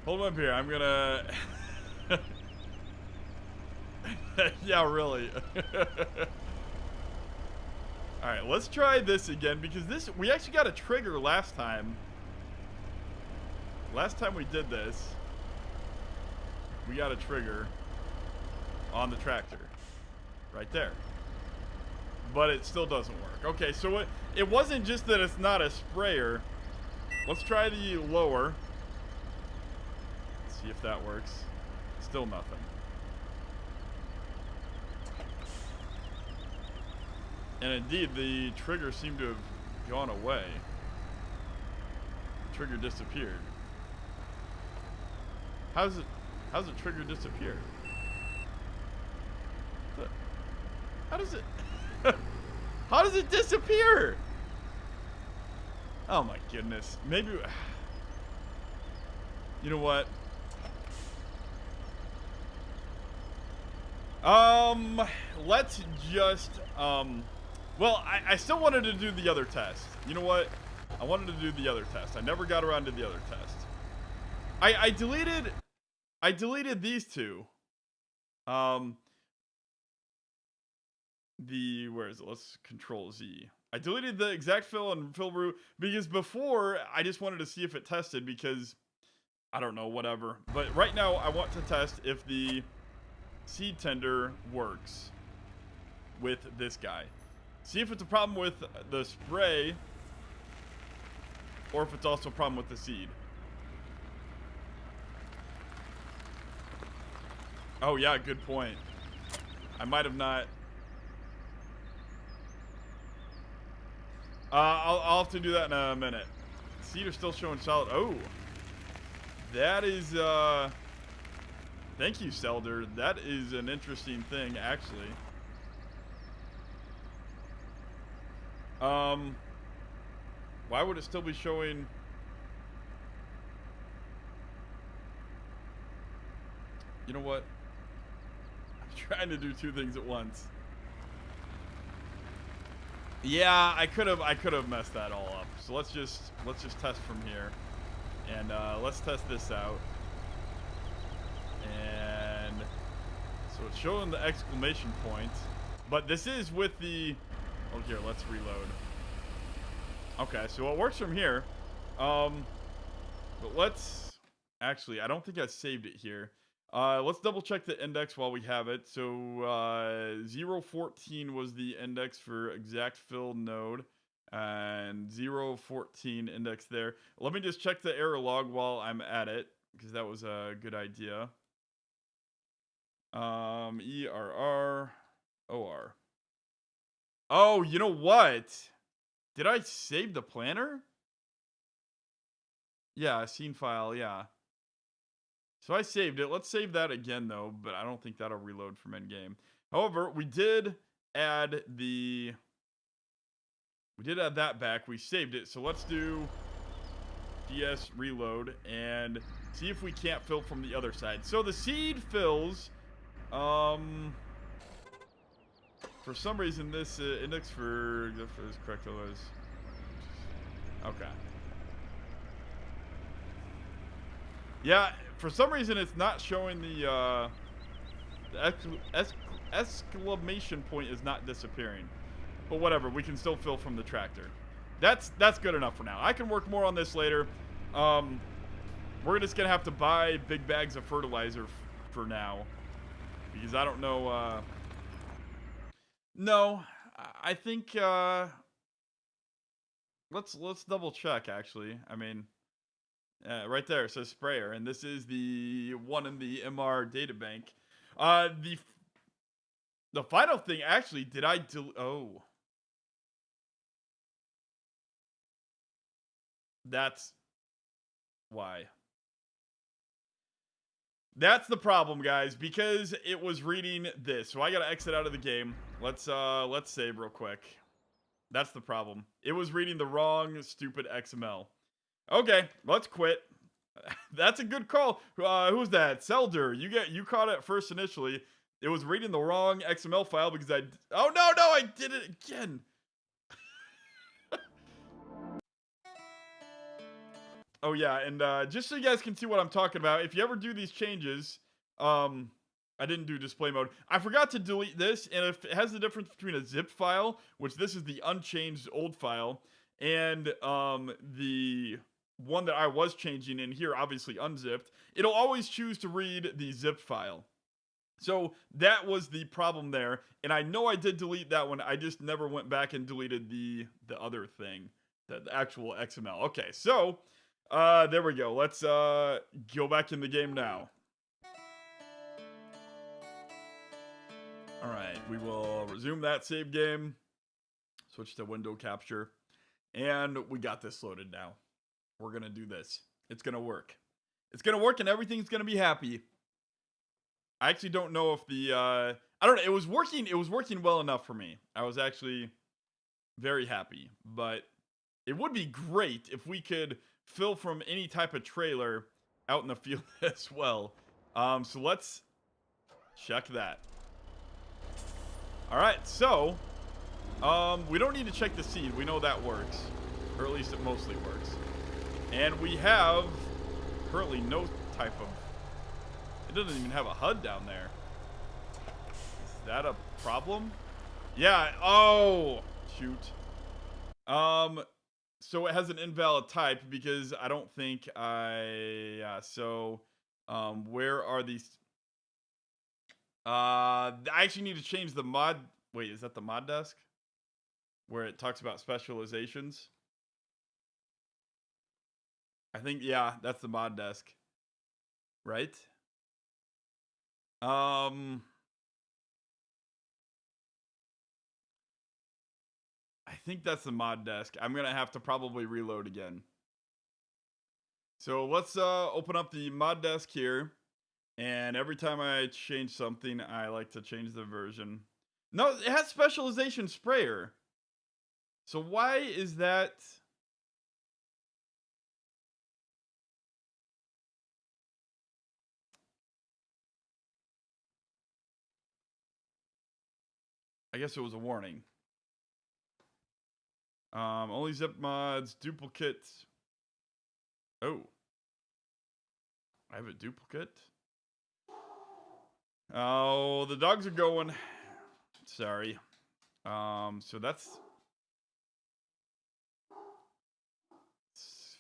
Hold up here. I'm gonna. Yeah, really. All right, let's try this again because we actually got a trigger last time. Last time we did this, we got a trigger on the tractor, right there. But it still doesn't work. Okay, so it wasn't just that it's not a sprayer. Let's try the lower. See if that works. Still nothing. And indeed, the trigger seemed to have gone away. The trigger disappeared. How's the trigger disappear? How does it how does it disappear? Oh my goodness. Maybe you know what? Let's just, well, I still wanted to do the other test. You know what? I wanted to do the other test. I never got around to the other test. I deleted these two. Um, where is it? Let's Control Z. I deleted the exact fill and fill route because before I just wanted to see if it tested because I don't know, whatever. But right now I want to test if the seed tender works with this guy. See if it's a problem with the spray or if it's also a problem with the seed. Oh yeah, good point. I might have not. I'll have to do that in a minute. Seed are still showing solid. Oh, that is. Thank you, Selder. That is an interesting thing, actually. Why would it still be showing? You know what? I'm trying to do two things at once. Yeah, I could have messed that all up. So let's just test from here, and let's test this out. And so it's showing the exclamation point, but this is with the. Oh, here, let's reload. Okay, so it works from here. But let's actually. I don't think I saved it here. Let's double check the index while we have it. So 014 was the index for exact fill node, and 014 index there. Let me just check the error log while I'm at it because that was a good idea. ERR OR. Oh, you know what? Did I save the planner? Yeah, scene file, yeah. So I saved it. Let's save that again, though, but I don't think that'll reload from endgame. However, we did add that back. We saved it, so let's do DS reload and see if we can't fill from the other side. So the seed fills. For some reason, this index for is correct. Otherwise, okay. Yeah, for some reason it's not showing the exclamation point is not disappearing. But whatever, we can still fill from the tractor. That's good enough for now. I can work more on this later. We're just gonna have to buy big bags of fertilizer for now because I don't know. No, I think let's double check actually. I mean. Right there it says sprayer, and this is the one in the MR databank. The final thing actually, did I oh. That's why. That's the problem, guys, because it was reading this. So I gotta exit out of the game. Let's save real quick. That's the problem. It was reading the wrong stupid XML. Okay, let's quit. That's a good call. Who's that? Selder. You caught it first initially. It was reading the wrong XML file because oh no, I did it again. Oh yeah, and just so you guys can see what I'm talking about, if you ever do these changes, I didn't do display mode. I forgot to delete this, and if it has the difference between a zip file, which this is the unchanged old file, and the one that I was changing in here, obviously unzipped, it'll always choose to read the zip file. So that was the problem there, and I know I did delete that one. I just never went back and deleted the other thing, the actual XML. Okay, so there we go. Let's go back in the game now. All right, we will resume that save game. Switch to window capture, and we got this loaded now. We're gonna do this. It's gonna work. It's gonna work, and everything's gonna be happy. I actually don't know if the I don't know. It was working. It was working well enough for me. I was actually very happy. But it would be great if we could fill from any type of trailer out in the field as well. So let's check that. All right. So we don't need to check the seed. We know that works, or at least it mostly works. And we have currently no type of. It doesn't even have a HUD down there. that a problem? Yeah. Oh, shoot. So it has an invalid type because I don't think yeah, so where are these I actually need to change the mod. Wait, is that the mod desk where it talks about specializations? I think yeah, that's the mod desk, right? Um I think that's the mod desk. I'm going to have to probably reload again. So let's open up the mod desk here. And every time I change something, I like to change the version. No, it has specialization sprayer. So why is that? I guess it was a warning. Only zip mods, duplicates. Oh, I have a duplicate. Oh, the dogs are going. Sorry. So that's a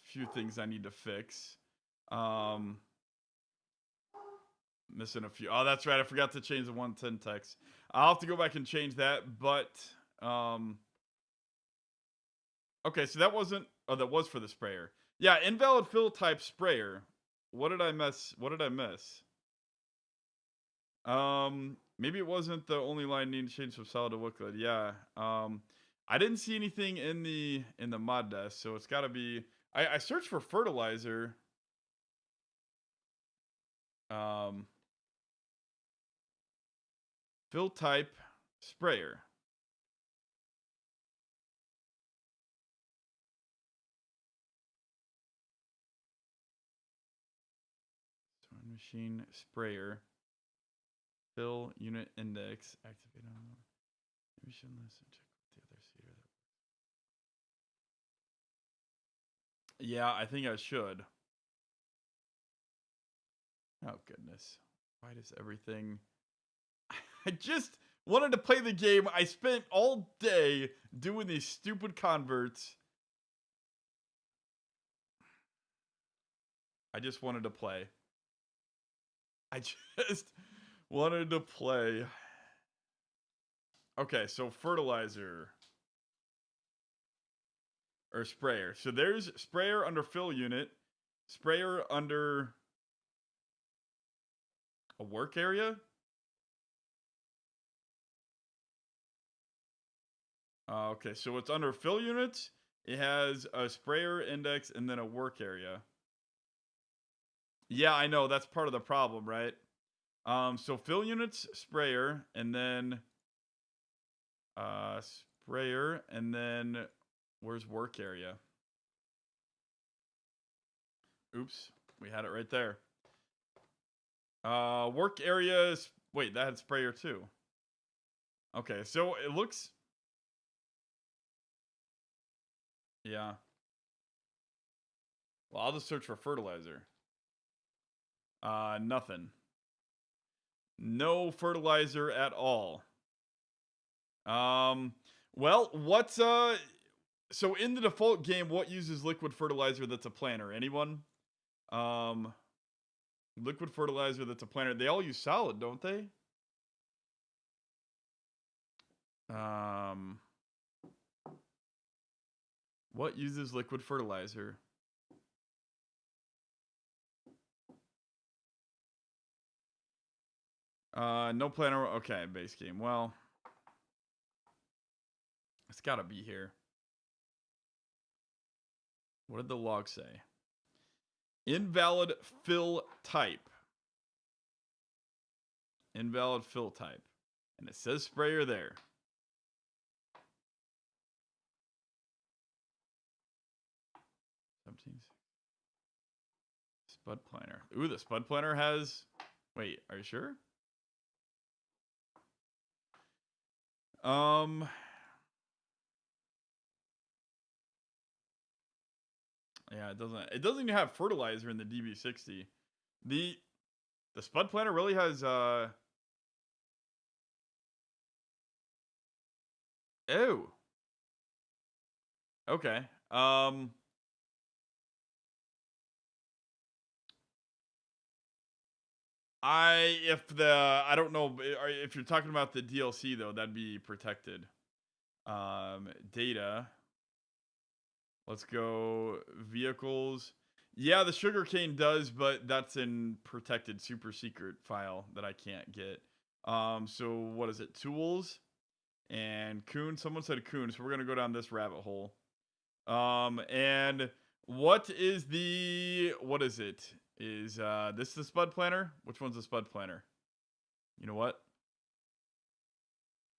few things I need to fix. Missing a few. Oh, that's right. I forgot to change the 110 text. I'll have to go back and change that. But okay, so that wasn't. Oh, that was for the sprayer. Yeah, invalid fill type sprayer. What did I miss? What did I miss? Maybe it wasn't the only line needing to change from solid to liquid. Yeah. I didn't see anything in the mod desk, so it's got to be. I searched for fertilizer. Fill type sprayer. Sewing machine sprayer. Fill unit index. Activate on emission list and check with the other seeder. Yeah, I think I should. Oh goodness. Why does everything I just wanted to play the game. I spent all day doing these stupid converts. I just wanted to play. I just wanted to play. Okay, so fertilizer or sprayer. So there's sprayer under fill unit, sprayer under a work area. Okay, so it's under fill units. It has a sprayer index and then a work area. Yeah, I know that's part of the problem, right? So fill units, sprayer, and then sprayer, and then where's work area? Oops, we had it right there. Work area is wait, that had sprayer too. Okay, so it looks yeah. Well, I'll just search for fertilizer. Nothing. No fertilizer at all. Well, what's so in the default game, what uses liquid fertilizer that's a planter? Anyone? Um Liquid fertilizer that's a planter. They all use solid, don't they? Um what uses liquid fertilizer? No planter. Okay, base game. Well, it's got to be here. What did the log say? Invalid fill type. Invalid fill type. And it says sprayer there. Spud planter. Ooh, the spud planter has. Wait, are you sure? Yeah, it doesn't. It doesn't even have fertilizer in the DB60. The spud planter really has Oh. Okay. I don't know if you're talking about the DLC though, that'd be protected. Data. Let's go vehicles. Yeah, the sugarcane does, but that's in protected super secret file that I can't get. So what is it? Tools and Coon. Someone said Coon, so we're gonna go down this rabbit hole. And what is it? Is this the Spud Planner? Which one's the Spud Planner? You know what?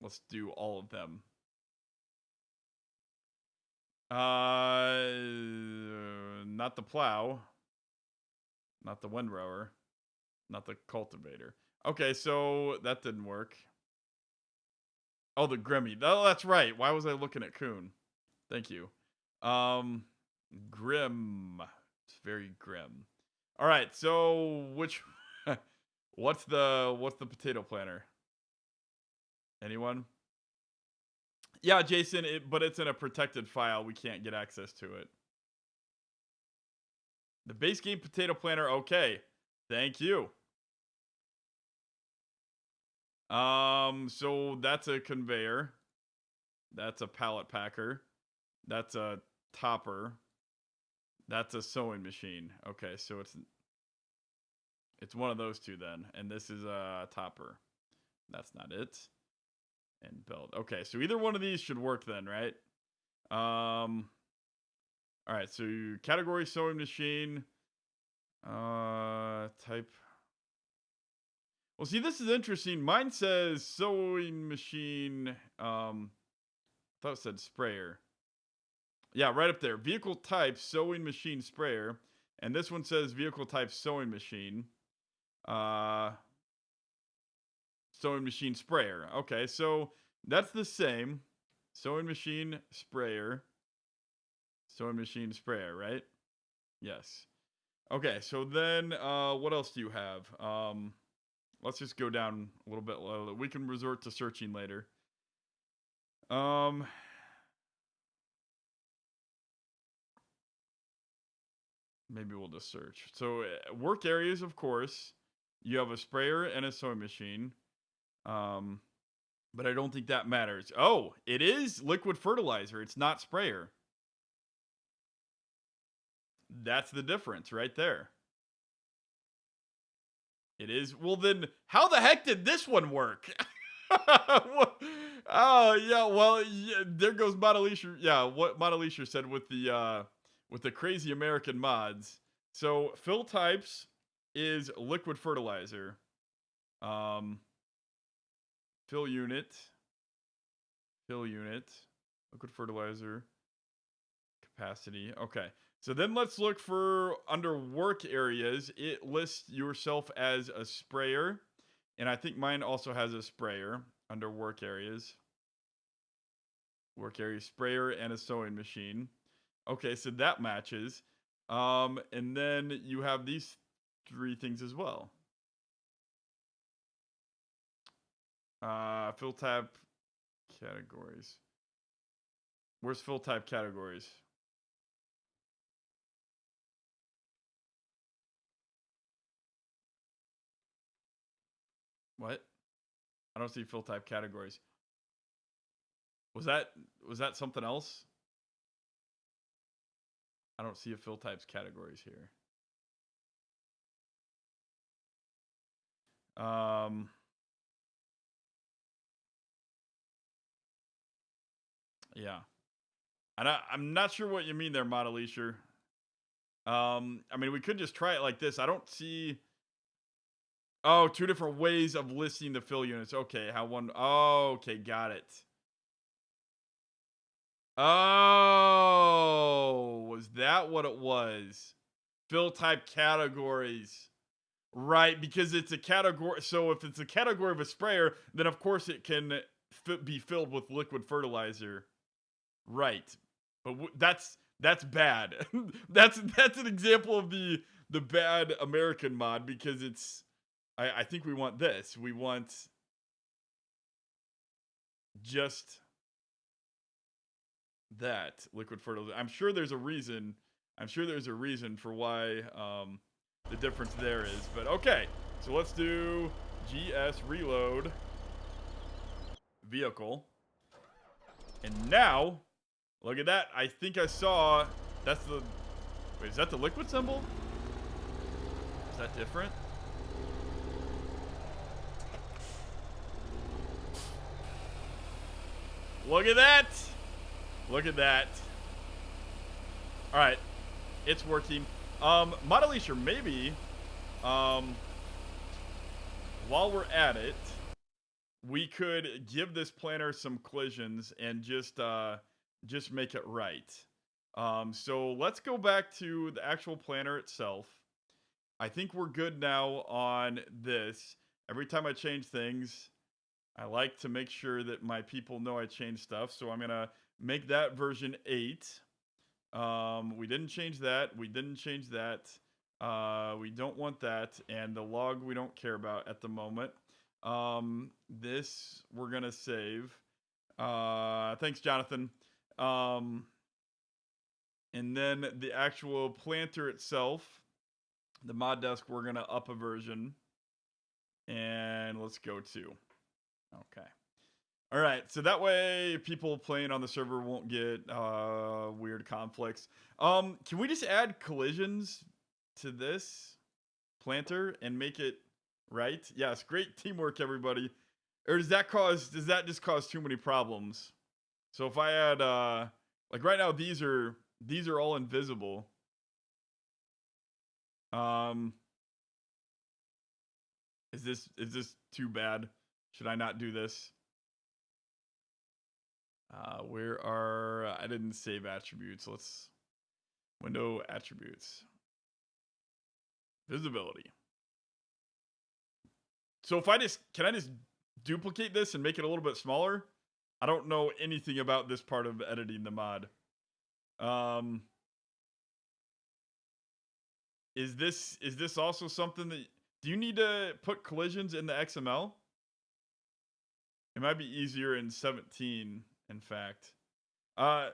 Let's do all of them. Not the plow, not the windrower, not the cultivator. Okay, so that didn't work. Oh, the Grimmy. Oh, that's right. Why was I looking at Coon? Thank you. Grim. It's very grim. All right, so which what's the potato planter? Anyone? Yeah, Jason, but it's in a protected file. We can't get access to it. The base game potato planter, okay. Thank you. So that's a conveyor. That's a pallet packer. That's a topper. That's a sewing machine. Okay, so it's one of those two then. And this is a topper. That's not it. And belt. Okay, so either one of these should work then, right? All right, so category sewing machine. Type. Well, see, this is interesting. Mine says sewing machine. I thought it said sprayer. Yeah, right up there. Vehicle type sewing machine sprayer, and this one says vehicle type sewing machine. Sewing machine sprayer. Okay, so that's the same. Sewing machine sprayer. Sewing machine sprayer, right? Yes. Okay, so then what else do you have? Let's just go down a little bit. We can resort to searching later. Maybe we'll just search. So work areas, of course. You have a sprayer and a sewing machine. But I don't think that matters. Oh, it is liquid fertilizer. It's not sprayer. That's the difference right there. It is. Well, then how the heck did this one work? Oh, yeah. Well, yeah, there goes Modelisha. Yeah, what Modelisha said with the crazy American mods. So fill types is liquid fertilizer. Fill unit. Fill unit. Liquid fertilizer. Capacity. Okay. So then let's look for under work areas. It lists yourself as a sprayer. And I think mine also has a sprayer under work areas. Work area sprayer and a sewing machine. Okay, so that matches. And then you have these three things as well. Fill type categories. Where's fill type categories? What? I don't see fill type categories. Was that something else? I don't see a fill types categories here. Yeah. And I'm not sure what you mean there, Modelisher. I mean, we could just try it like this. I don't see. Oh, two different ways of listing the fill units. Okay, how one. Oh, okay, got it. Oh, was that what it was? Fill type categories. Right, because it's a category. So if it's a category of a sprayer, then of course it can be filled with liquid fertilizer. Right, but that's bad. That's an example of the bad American mod because it's. I think we want this. We want just that liquid fertilizer. I'm sure there's a reason. I'm sure there's a reason for why the difference there is. But okay, so let's do GS reload vehicle. And now, look at that. I think I saw, that's the, wait, is that the liquid symbol? Is that different? Look at that. Look at that. All right, it's working. Modelisher, maybe, while we're at it, we could give this planner some collisions and just make it right. So let's go back to the actual planner itself. I think we're good now on this. Every time I change things, I like to make sure that my people know I changed stuff. So I'm gonna make that version 8. We didn't change that. We didn't change that. We don't want that. And the log we don't care about at the moment. This we're gonna save. Thanks, Jonathan. And then the actual planter itself, the mod desk, we're gonna up a version. And let's go to. Okay. All right, so that way people playing on the server won't get weird conflicts. Can we just add collisions to this planter and make it right? Yes, great teamwork, everybody. Or does that just cause too many problems? So if I add like right now these are all invisible. Is this too bad? Should I not do this? Where are, I didn't save attributes. Let's window attributes. Visibility. So if can I just duplicate this and make it a little bit smaller? I don't know anything about this part of editing the mod. Is this also something that, do you need to put collisions in the XML? It might be easier in 17, in fact. Oh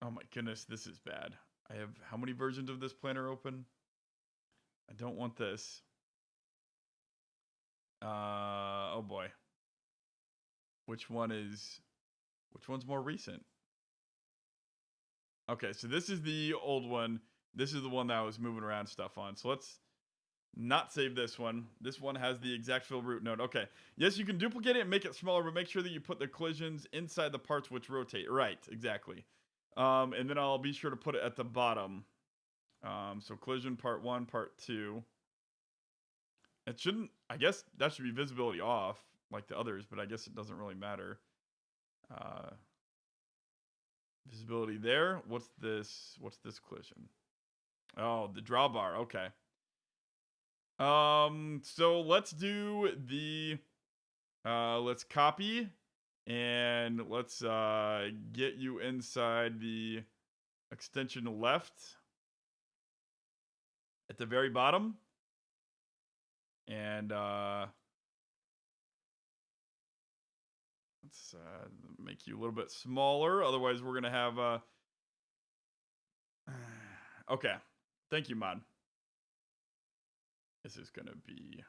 my goodness, this is bad. I have how many versions of this planner open? I don't want this. Oh boy. Which one's more recent? Okay, so this is the old one. This is the one that I was moving around stuff on. So let's not save this one. This one has the exact fill root node. Okay. Yes, you can duplicate it and make it smaller, but make sure that you put the collisions inside the parts which rotate. Right, exactly. And then I'll be sure to put it at the bottom. So collision part 1, part 2. It shouldn't, I guess that should be visibility off like the others, but I guess it doesn't really matter. Visibility there. What's this collision? Oh, the drawbar. Okay. So let's do the, let's copy and let's, get you inside the extension left at the very bottom. And, let's, make you a little bit smaller. Otherwise we're going to have, okay. Thank you, mod. This is going to be...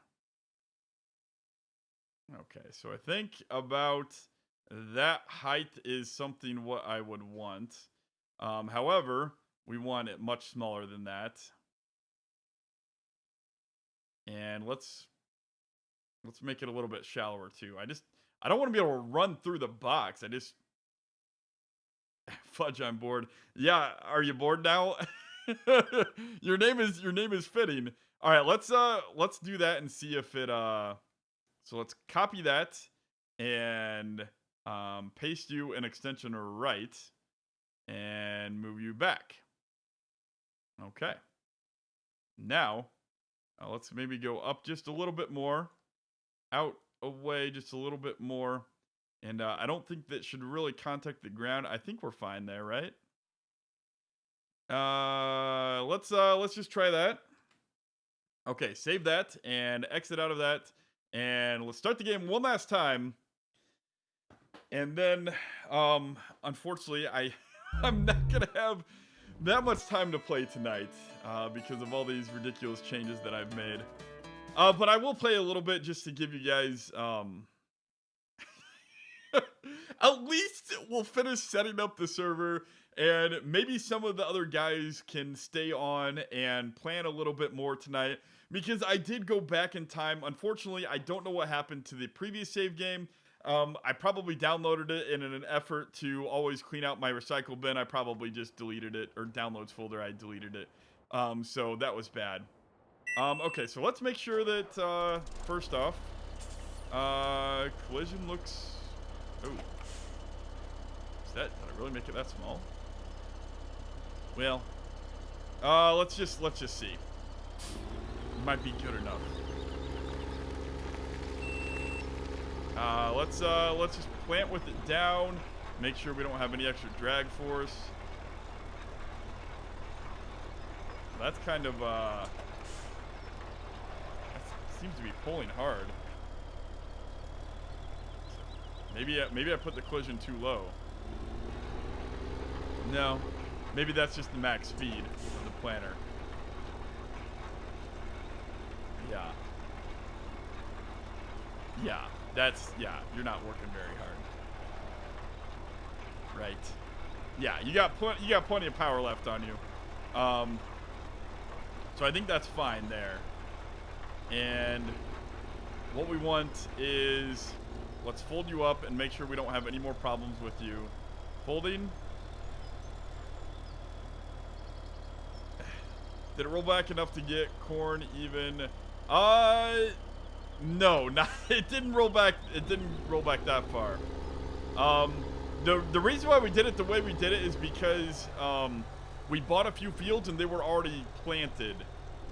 Okay, so I think about that height is something what I would want. However, we want it much smaller than that. And let's make it a little bit shallower too. I don't want to be able to run through the box. Fudge, I'm bored. Yeah, are you bored now? Your name is fitting. All right, let's do that and see if it so let's copy that and paste you an extension right and move you back. Okay. Now, let's maybe go up just a little bit more, out, away just a little bit more. And I don't think that should really contact the ground. I think we're fine there, right? Let's just try that. Okay, save that and exit out of that. And let's start the game one last time. And then, unfortunately, I I'm not gonna have that much time to play tonight because of all these ridiculous changes that I've made. But I will play a little bit just to give you guys at least we'll finish setting up the server, and maybe some of the other guys can stay on and plan a little bit more tonight, because I did go back in time. Unfortunately, I don't know what happened to the previous save game. I probably downloaded it, and in an effort to always clean out my recycle bin, I probably just deleted it, or downloads folder, I deleted it. So that was bad. Okay, so let's make sure that, first off, collision looks... Oh. Did I really make it that small? Well, let's just see. Might be good enough. Let's just plant with it down. Make sure we don't have any extra drag force. That's kind of, that seems to be pulling hard. Maybe I put the collision too low. No, maybe that's just the max speed of the planter. Yeah. Yeah, you're not working very hard. Right. Yeah, you got plenty of power left on you. So I think that's fine there. And what we want is, let's fold you up and make sure we don't have any more problems with you. Folding. Did it roll back enough to get corn even? No, it didn't roll back. It didn't roll back that far. The reason why we did it the way we did it is because we bought a few fields and they were already planted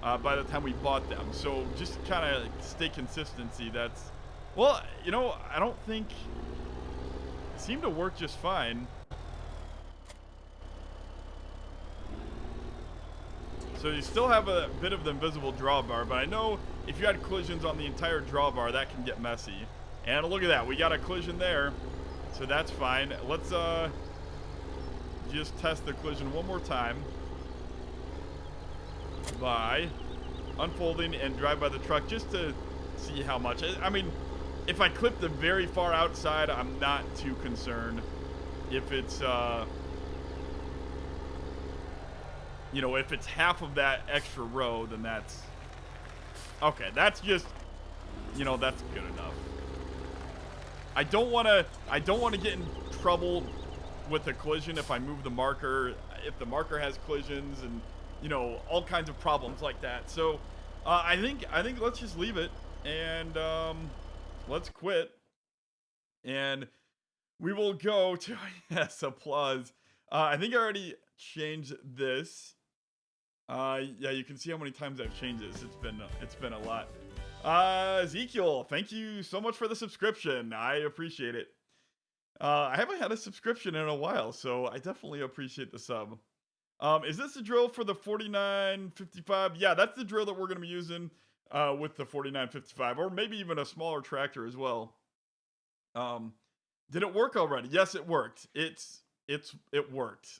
by the time we bought them. So just to kind of stay consistency. That's, well, you know, I don't think it seemed to work just fine. So you still have a bit of the invisible drawbar, but I know if you had collisions on the entire drawbar, that can get messy. And look at that, we got a collision there, so that's fine. Let's just test the collision one more time by unfolding and drive by the truck just to see how much. I mean, if I clip them very far outside, I'm not too concerned. If it's you know, if it's half of that extra row, then that's okay. That's just, you know, that's good enough. I don't want to get in trouble with the collision if I move the marker, if the marker has collisions, and, you know, all kinds of problems like that. So I think let's just leave it, and let's quit, and we will go to yes, applause. I think I already changed this. Yeah, you can see how many times I've changed this. It's been a lot. Ezekiel, thank you so much for the subscription. I appreciate it. I haven't had a subscription in a while, so I definitely appreciate the sub. Is this the drill for the 4955? Yeah, that's the drill that we're gonna be using with the 4955, or maybe even a smaller tractor as well. Did it work already? Yes, it worked. It worked.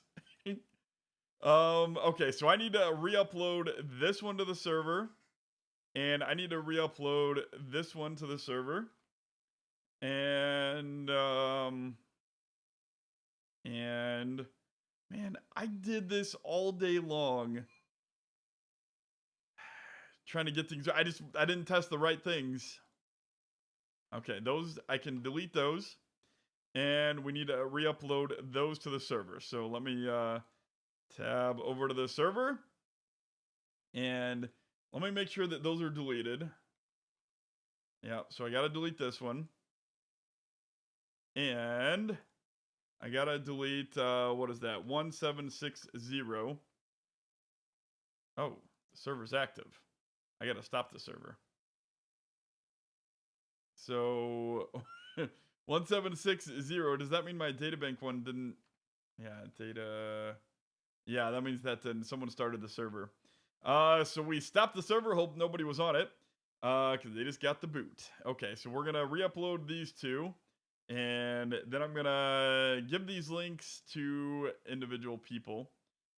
Okay, so I need to re-upload this one to the server, and I need to re-upload this one to the server, and man, I did this all day long trying to get things. I didn't test the right things. Okay, those I can delete those, and we need to re-upload those to the server. So let me tab over to the server, and let me make sure that those are deleted. Yeah, so I gotta delete this one, and I gotta delete what is that, 1760. Oh, the server's active. I gotta stop the server. So 1760, does that mean my databank one didn't? Yeah, data. Yeah, that means that then someone started the server. So we stopped the server, hope nobody was on it, because they just got the boot. Okay, so we're gonna re-upload these two, And then I'm gonna give these links to individual people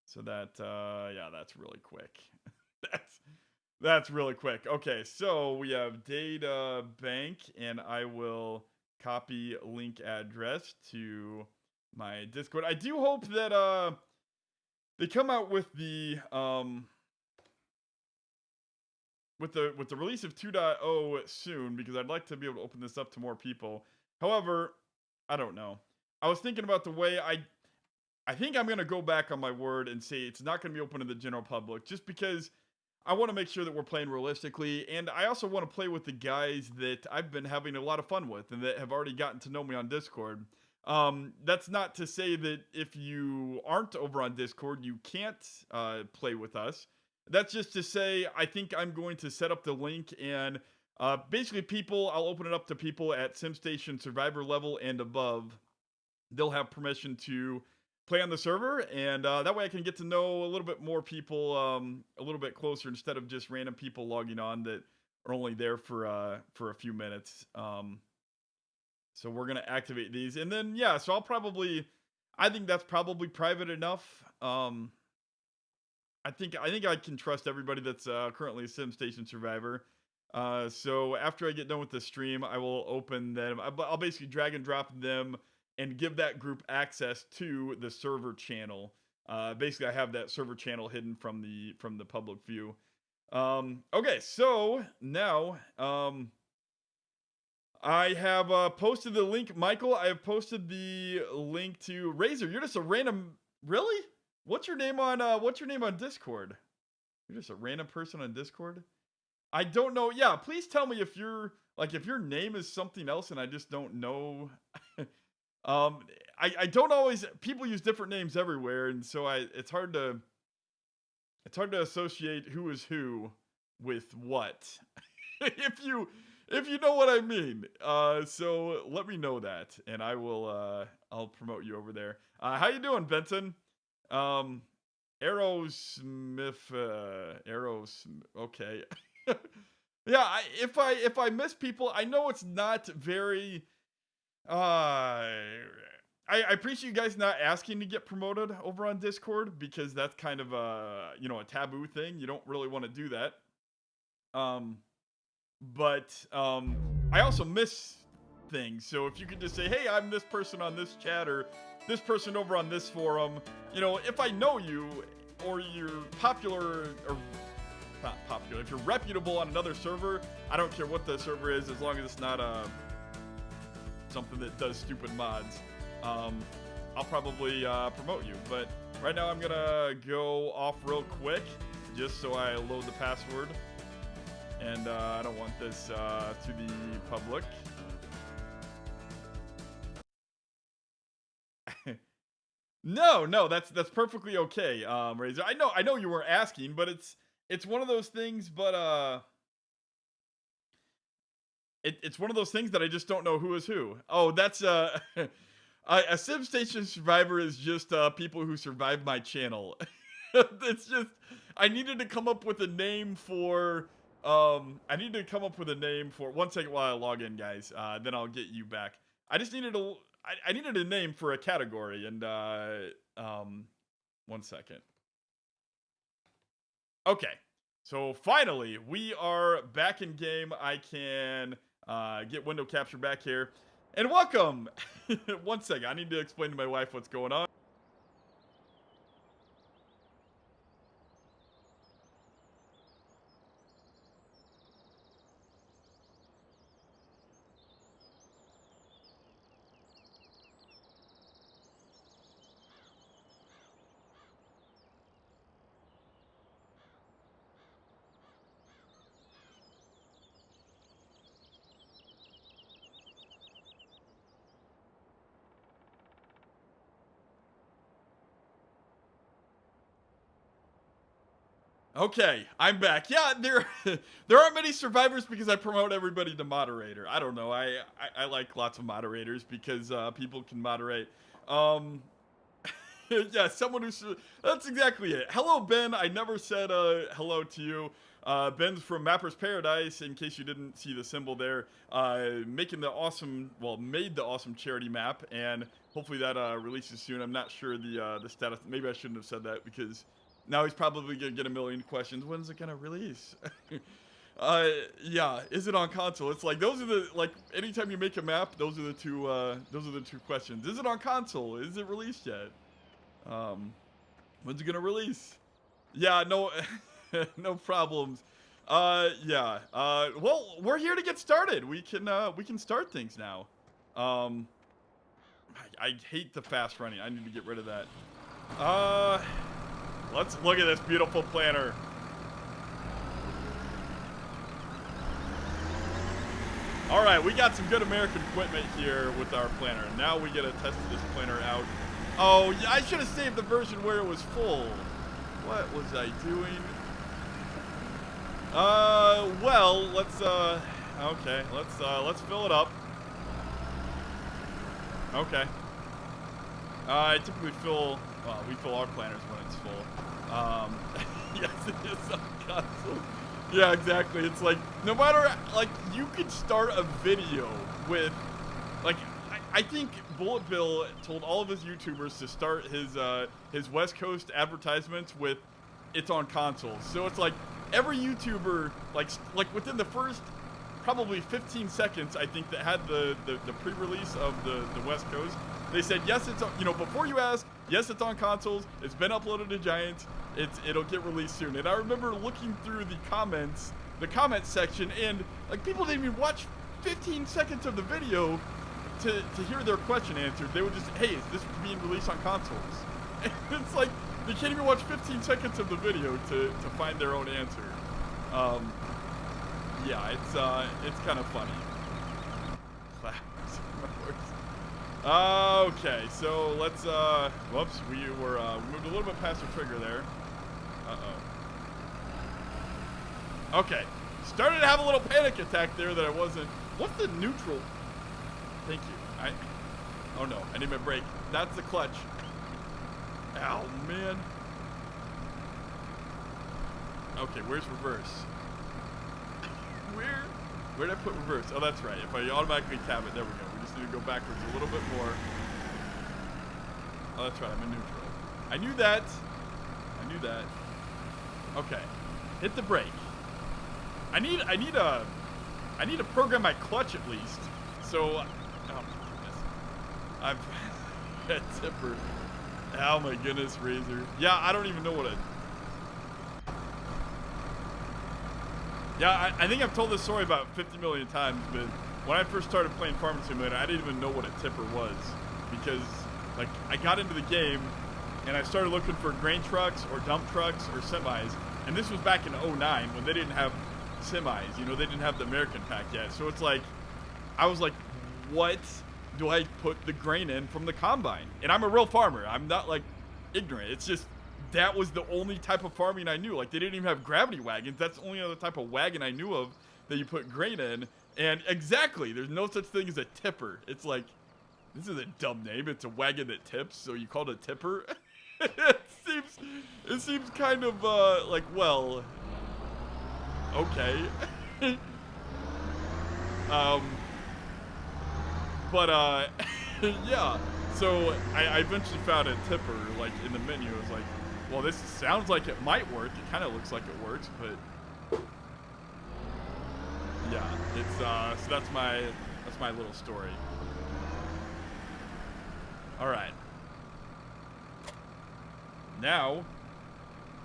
so that yeah, that's really quick. that's that's really quick. Okay, so we have data bank, and I will copy link address to my Discord. I do hope that they come out with the with the release of 2.0 soon, because I'd like to be able to open this up to more people. However, I don't know. I was thinking about the way I think I'm going to go back on my word and say it's not going to be open to the general public, just because I want to make sure that we're playing realistically, and I also want to play with the guys that I've been having a lot of fun with and that have already gotten to know me on Discord. That's not to say that if you aren't over on Discord, you can't play with us. That's just to say, I think I'm going to set up the link, and basically I'll open it up to people at SimStation Survivor level and above. They'll have permission to play on the server, and that way I can get to know a little bit more people a little bit closer, instead of just random people logging on that are only there for a few minutes. So we're gonna activate these, and then yeah, so I think that's probably private enough. I think I can trust everybody that's currently a SimStation Survivor. So after I get done with the stream, I will open them. I'll basically drag and drop them and give that group access to the server channel. Basically, I have that server channel hidden from the public view. Okay, so now I have posted the link. Michael, I have posted the link to Razor. You're just a random. Really? What's your name on Discord? You're just a random person on Discord? I don't know. Yeah, please tell me if your name is something else and I just don't know. I don't always, people use different names everywhere, and so it's hard to associate who is who with what. if you know what I mean. So let me know that, and I will I'll promote you over there. How you doing, Benson? Aerosmith, okay. Yeah, if I miss people, I know it's not very. I appreciate you guys not asking to get promoted over on Discord, because that's kind of a taboo thing. You don't really want to do that. But I also miss things. So if you could just say, hey, I'm this person on this chat, or this person over on this forum, if I know you, or you're popular, or not popular, if you're reputable on another server, I don't care what the server is, as long as it's not something that does stupid mods, I'll probably promote you. But right now I'm gonna go off real quick, just so I load the password, and I don't want this to the public. No, that's perfectly okay, Razor. I know you weren't asking, but it's one of those things. But it's one of those things that I just don't know who is who. Oh, that's a SimStation Survivor is just people who survived my channel. It's just, I needed to come up with a name for. I need to come up with a name for. One second while I log in, guys. Then I'll get you back. I just needed I needed a name for a category, and 1 second. Okay, so finally we are back in game. I can get window capture back here, and welcome. 1 second, I need to explain to my wife what's going on. Okay, I'm back. Yeah, there aren't many survivors because I promote everybody to moderator. I don't know. I like lots of moderators because people can moderate. Yeah, someone who's, that's exactly it. Hello, Ben. I never said hello to you. Ben's from Mapper's Paradise, in case you didn't see the symbol there. Making the awesome, well, made the awesome charity map, and hopefully that releases soon. I'm not sure the status. Maybe I shouldn't have said that, because now he's probably gonna get a million questions. When's it gonna release? Yeah, is it on console? It's like, those are the, like, anytime you make a map, those are the two questions. Is it on console? Is it released yet? When's it gonna release? Yeah, no, no problems. Yeah. Well, we're here to get started. We can start things now. I hate the fast running. I need to get rid of that. Let's look at this beautiful planner. All right, we got some good American equipment here with our planner. Now we get to test this planner out. Oh, yeah, I should have saved the version where it was full. What was I doing? Well, okay, let's fill it up. Okay. I typically we fill our planners when it's full. Yes, it is on console. Yeah, exactly. It's like, no matter, like, you could start a video with, like, I think Bullet Bill told all of his YouTubers to start his West Coast advertisements with, it's on console. So it's like, every YouTuber, like within the first probably 15 seconds, I think, that had the pre-release of the West Coast, they said, yes, it's on, you know, before you ask, yes, it's on consoles, it's been uploaded to Giants, it'll get released soon. And I remember looking through the comment section, and like, people didn't even watch 15 seconds of the video to hear their question answered. They would just, hey, is this being released on consoles? And it's like, they can't even watch 15 seconds of the video to find their own answer. Yeah, it's kind of funny. Okay, so let's, whoops, we moved a little bit past the trigger there. Okay, started to have a little panic attack there that I wasn't. What's the neutral? Thank you. Oh no, I need my brake. That's the clutch. Ow, man. Okay, where's reverse? Where did I put reverse? Oh, that's right. If I automatically tap it, there we go. We just need to go backwards a little bit more. Oh, that's right. I'm in neutral. I knew that. Okay, hit the brake. I need to program my clutch at least. So, oh my goodness, I've that tipper. Oh my goodness, Razor. Yeah, I don't even know what Yeah, I think I've told this story about 50 million times, but when I first started playing Farming Simulator, I didn't even know what a tipper was, because like, I got into the game and I started looking for grain trucks or dump trucks or semis, and this was back in 09 when they didn't have semis, you know, they didn't have the American pack yet. So it's like, I was like, what do I put the grain in from the combine? And I'm a real farmer. I'm not like ignorant. It's just, that was the only type of farming I knew. Like, they didn't even have gravity wagons. That's the only other type of wagon I knew of that you put grain in. And exactly, there's no such thing as a tipper. It's like, this is a dumb name. It's a wagon that tips, so you call it a tipper? It seems kind of like, well, okay. But yeah, so I eventually found a tipper like in the menu. I was like, well, this sounds like it might work. It kind of looks like it works, but yeah, it's so that's my little story. All right. Now,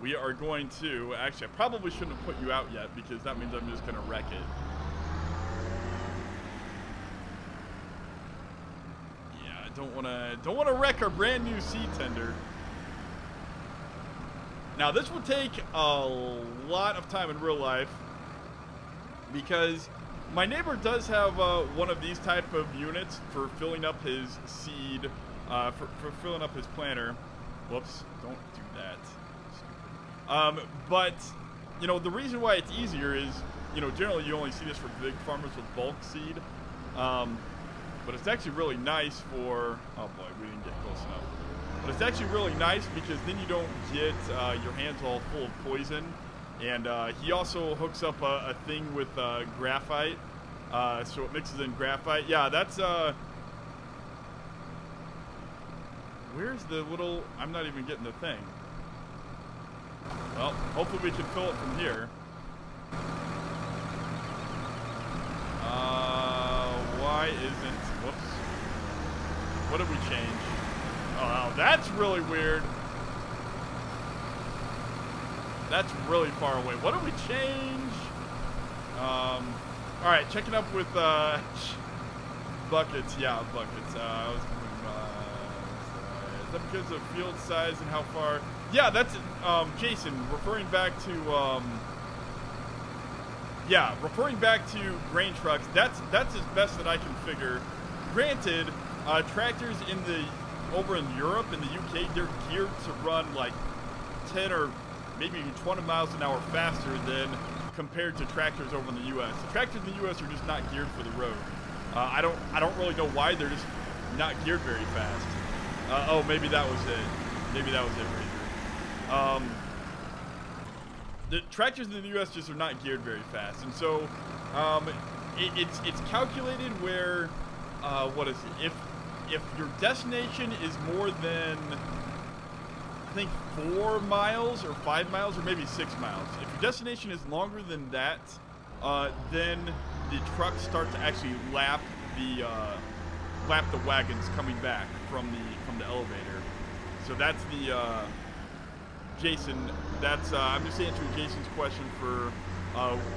we are going to, actually, I probably shouldn't have put you out yet, because that means I'm just going to wreck it. Yeah, I don't want to wreck our brand new seed tender. Now, this will take a lot of time in real life, because my neighbor does have one of these type of units for filling up his seed, for filling up his planter. Whoops, don't do that. But, you know, the reason why it's easier is, you know, generally you only see this for big farmers with bulk seed. But it's actually really nice for, oh boy, we didn't get close enough. But it's actually really nice because then you don't get your hands all full of poison. And he also hooks up a thing with graphite, so it mixes in graphite. Yeah, that's where's the little? I'm not even getting the thing. Well, hopefully we can fill it from here. Why isn't? Whoops. What did we change? Oh, that's really weird. That's really far away. What did we change? All right, checking up with buckets. Yeah, buckets. I was is that because of field size and how far? Yeah, that's Jason referring back to referring back to grain trucks. That's as best that I can figure. Granted, tractors over in Europe and the UK, they're geared to run like 10 or maybe even 20 miles an hour faster than compared to tractors over in the U.S. The tractors in the U.S. are just not geared for the road. I don't really know why. They're just not geared very fast. Oh, maybe that was it. Maybe that was it right here. The tractors in the U.S. just are not geared very fast, and so it's calculated where what is it? If your destination is more than I think 4 miles or 5 miles or maybe 6 miles. If your destination is longer than that, then the trucks start to actually lap the wagons coming back from the elevator. So that's the Jason. That's I'm just answering Jason's question for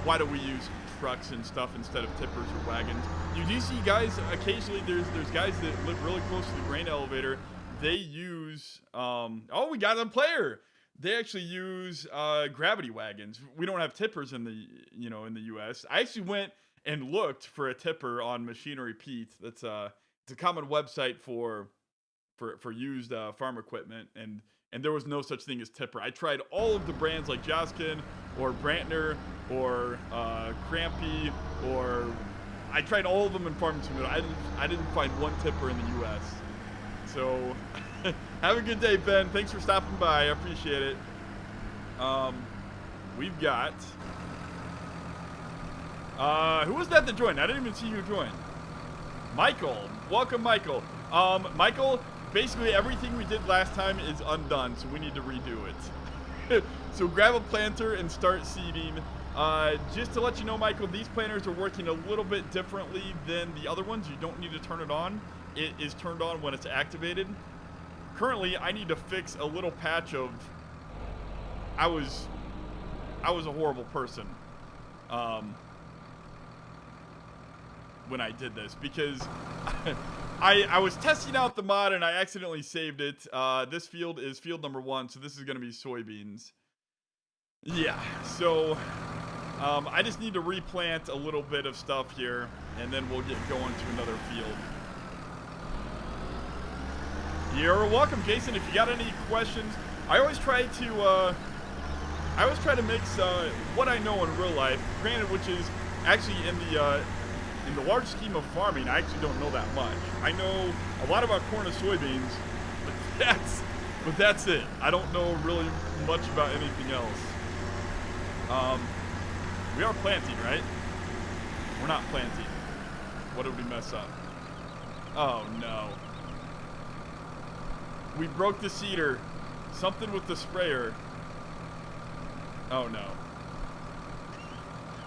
why do we use trucks and stuff instead of tippers or wagons. You do see guys occasionally. There's guys that live really close to the grain elevator. They use we got a player. They actually use gravity wagons. We don't have tippers in the in the US. I actually went and looked for a tipper on Machinery Pete. That's it's a common website for used farm equipment, and there was no such thing as tipper. I tried all of the brands like Joskin or Brantner or Crampy, or I tried all of them in Farming Simulator. I didn't find one tipper in the US. So, have a good day, Ben. Thanks for stopping by. I appreciate it. We've got... who was that joined? I didn't even see who joined. Michael. Welcome, Michael. Michael, basically everything we did last time is undone, so we need to redo it. So grab a planter and start seeding. Just to let you know, Michael, these planters are working a little bit differently than the other ones. You don't need to turn it on. It is turned on when it's activated. Currently, I need to fix a little patch of... I was a horrible person when I did this, because I was testing out the mod and I accidentally saved it. This field is field number 1, so this is going to be soybeans. Yeah, so I just need to replant a little bit of stuff here, and then we'll get going to another field. You're welcome, Jason. If you got any questions, I always try to mix what I know in real life, granted, which is actually in the large scheme of farming, I actually don't know that much. I know a lot about corn and soybeans, but that's it. I don't know really much about anything else. We are planting, right? We're not planting. What did we mess up? Oh no. We broke the seeder. Something with the sprayer. Oh no.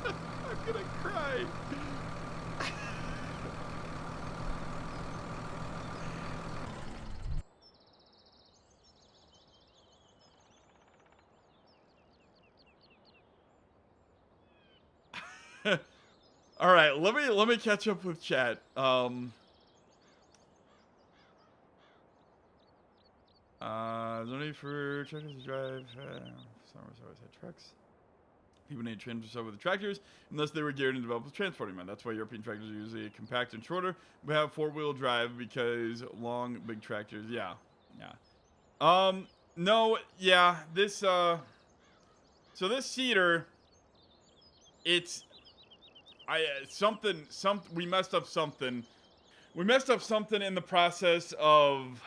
I'm gonna cry. All right, let me catch up with chat. No need for truckers to drive. Trucks. People need to transfer over the tractors unless they were geared and developed with transporting men. That's why European tractors are usually compact and shorter. We have 4-wheel drive because long, big tractors. Yeah. No, yeah. This so this seeder, it's we messed up something. We messed up something in the process of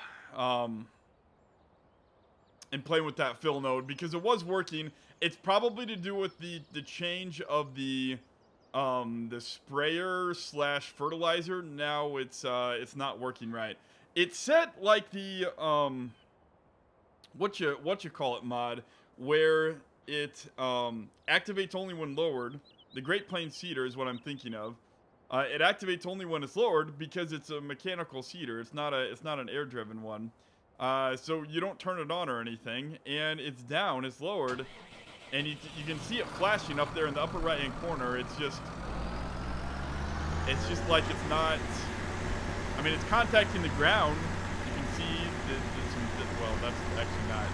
and playing with that fill node because it was working. It's probably to do with the change of the sprayer slash fertilizer. Now it's not working right. It's set like the what you call it mod, where it activates only when lowered. The Great Plains seeder is what I'm thinking of. It activates only when it's lowered because it's a mechanical seeder. It's not an air driven one. So you don't turn it on or anything, and it's down, it's lowered, and you can see it flashing up there in the upper right hand corner. It's just like it's not. I mean, it's contacting the ground. You can see well, that's actually not.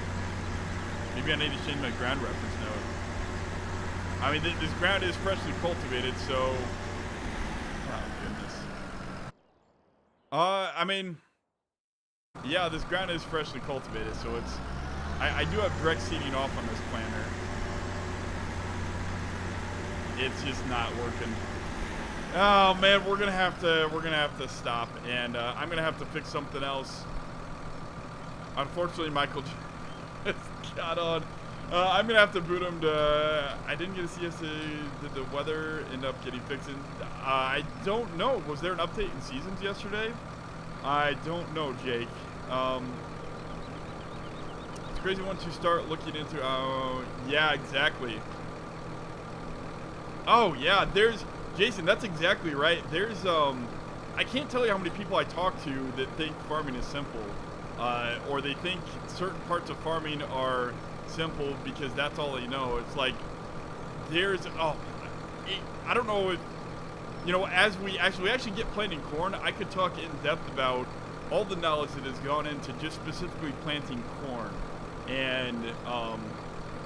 Maybe I need to change my ground reference node. I mean, this ground is freshly cultivated, so. Oh goodness. I mean, yeah, this ground is freshly cultivated, so it's. I do have direct seeding off on this planter. It's just not working. Oh man, we're gonna have to stop, and I'm gonna have to fix something else. Unfortunately, Michael just got on. I'm gonna have to boot him to. I didn't get to see yesterday. Did the weather end up getting fixed? I don't know. Was there an update in seasons yesterday? I don't know, Jake. It's crazy once you start looking into. Oh, yeah, exactly. Oh yeah, there's Jason. That's exactly right. There's I can't tell you how many people I talk to that think farming is simple. Or they think certain parts of farming are simple because that's all they know. It's like I don't know if as we actually get planting corn, I could talk in depth about all the knowledge that has gone into just specifically planting corn, and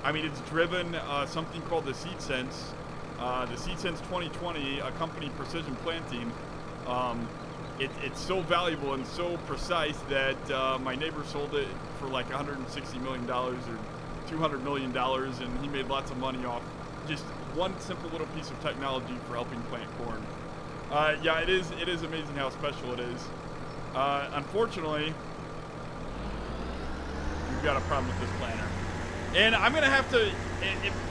I mean it's driven something called the Seed Sense. The Seed Sense 2020, a company precision planting. It's so valuable and so precise that my neighbor sold it for like $160 million or $200 million, and he made lots of money off just one simple little piece of technology for helping plant corn. Yeah, it is amazing how special it is. Unfortunately, we've got a problem with this planter. And I'm going to have to,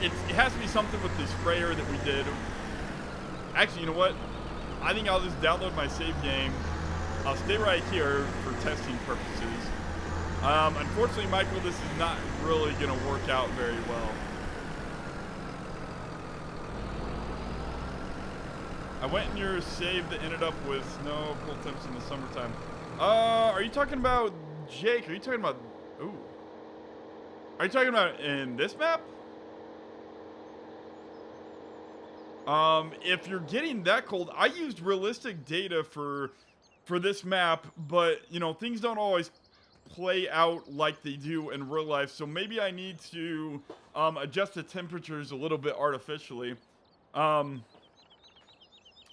it has to be something with the sprayer that we did. Actually, you know what? I think I'll just download my save game. I'll stay right here for testing purposes. Unfortunately, Michael, this is not really going to work out very well. I went in your save that ended up with snow, cold temps in the summertime. Are you talking about Jake? Are you talking about... Ooh. Are you talking about in this map? If you're getting that cold, I used realistic data for this map, but things don't always play out like they do in real life. So maybe I need to adjust the temperatures a little bit artificially.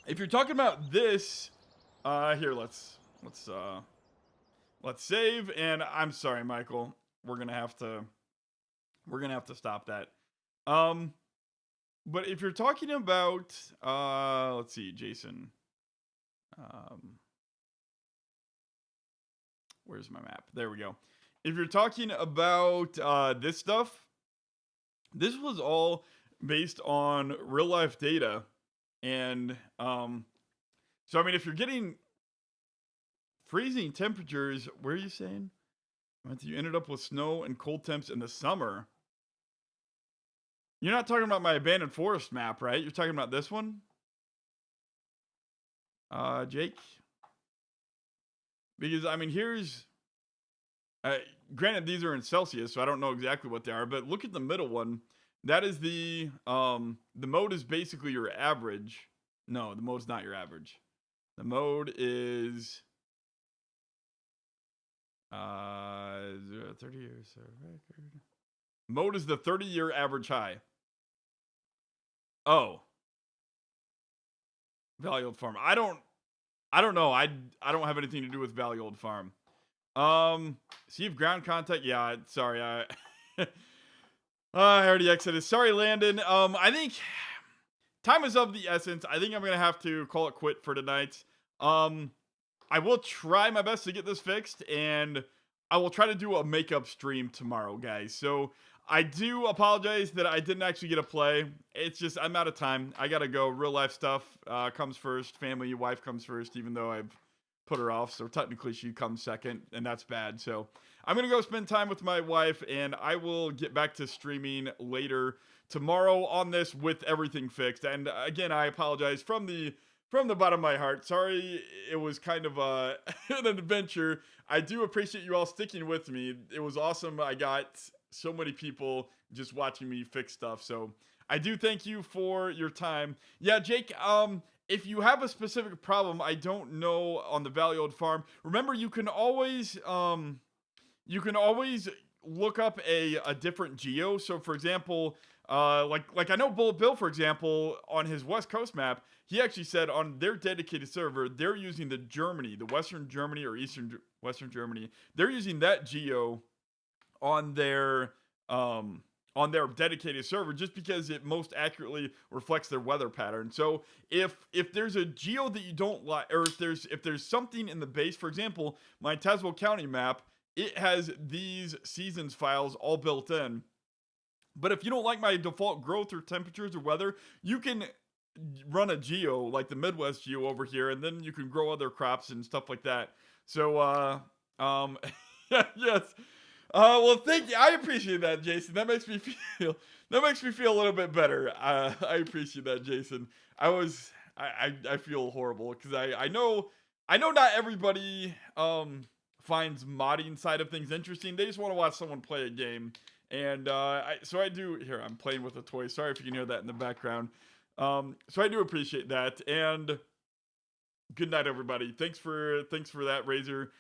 If you're talking about this, here let's save. And I'm sorry, Michael, we're gonna have to stop that. But if you're talking about, let's see, Jason, where's my map? There we go. If you're talking about this stuff, this was all based on real life data. And so, I mean, if you're getting freezing temperatures, where are you saying? You ended up with snow and cold temps in the summer. You're not talking about my abandoned forest map, right? You're talking about this one? Jake? Because, I mean, here's... granted, these are in Celsius, so I don't know exactly what they are, but look at the middle one. That is the mode is basically your average. No, the mode's not your average. The mode is... 30 years record. Mode is the 30-year average high. Oh. Valley Old Farm. I don't know. I don't have anything to do with Valley Old Farm. See if ground contact. Yeah, sorry. I already exited. Sorry, Landon. I think time is of the essence. I think I'm gonna have to call it quit for tonight. I will try my best to get this fixed, and I will try to do a makeup stream tomorrow, guys. So I do apologize that I didn't actually get a play. It's just I'm out of time. I gotta go. Real life stuff comes first. Family, wife comes first. Even though I've put her off, so technically she comes second, and that's bad. So I'm gonna go spend time with my wife, and I will get back to streaming later tomorrow on this with everything fixed. And again, I apologize from the bottom of my heart. Sorry, it was kind of an adventure. I do appreciate you all sticking with me. It was awesome. I got so many people just watching me fix stuff. So I do thank you for your time. Yeah, Jake, if you have a specific problem, I don't know, on the Valley Old Farm, remember you can always look up a different geo. So for example, like I know Bullet Bill, for example, on his West Coast map, he actually said on their dedicated server, they're using the Western Germany or Western Germany. They're using that geo on their dedicated server just because it most accurately reflects their weather pattern. So if there's a geo that you don't like, or if there's something in the base, for example, my Tazewell County map, it has these seasons files all built in. But if you don't like my default growth or temperatures or weather, you can run a geo like the Midwest geo over here, and then you can grow other crops and stuff like that. So yes. Well, thank you. I appreciate that, Jason. That makes me feel a little bit better. I appreciate that, Jason. I feel horrible because I know not everybody finds modding side of things interesting. They just want to watch someone play a game. And so I do. Here, I'm playing with a toy. Sorry if you can hear that in the background. So I do appreciate that. And good night, everybody. Thanks for that, Razor.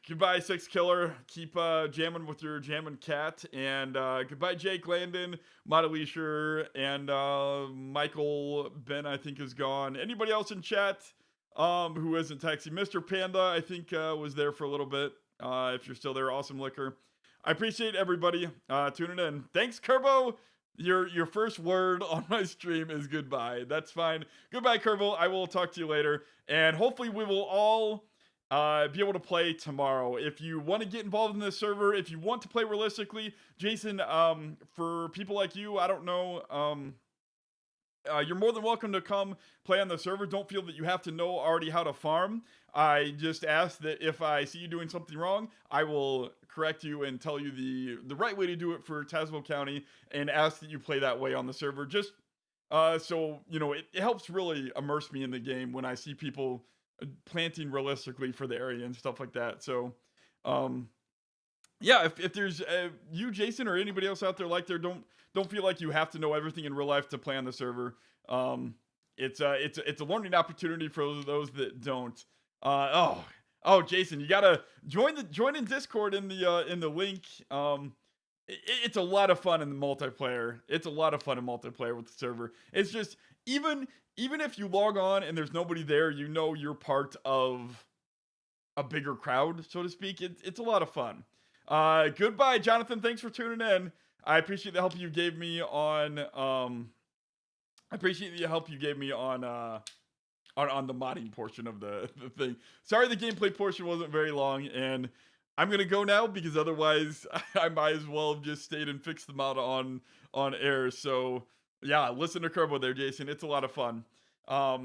Goodbye, Six Killer. Keep jamming with your jamming cat. And goodbye, Jake, Landon, Modelisher, and Michael Ben, I think, is gone. Anybody else in chat who isn't texting? Mr. Panda, I think, was there for a little bit. If you're still there, awesome liquor. I appreciate everybody tuning in. Thanks, Kerbo. Your first word on my stream is goodbye. That's fine. Goodbye, Kerbo. I will talk to you later. And hopefully we will all be able to play tomorrow. If you want to get involved in this server, if you want to play realistically, Jason, for people like you, I don't know, you're more than welcome to come play on the server. Don't feel that you have to know already how to farm. I just ask that if I see you doing something wrong, I will correct you and tell you the right way to do it for Tazewell County, and ask that you play that way on the server. Just so you know, it helps really immerse me in the game when I see people planting realistically for the area and stuff like that. So yeah, if there's you, Jason, or anybody else out there like there, don't feel like you have to know everything in real life to play on the server. It's a learning opportunity for those that don't. Jason, you gotta join in Discord in the link. It's a lot of fun in the multiplayer. It's a lot of fun in multiplayer with the server. It's just even if you log on and there's nobody there, you know you're part of a bigger crowd, so to speak. It's a lot of fun. Goodbye, Jonathan. Thanks for tuning in. I appreciate the help you gave me on on the modding portion of the thing. Sorry the gameplay portion wasn't very long, and I'm gonna go now because otherwise I might as well have just stayed and fixed the mod on air. So yeah, listen to Kerbo there, Jason. It's a lot of fun. All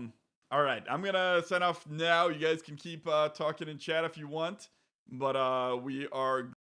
right, I'm gonna sign off now. You guys can keep talking in chat if you want, but we are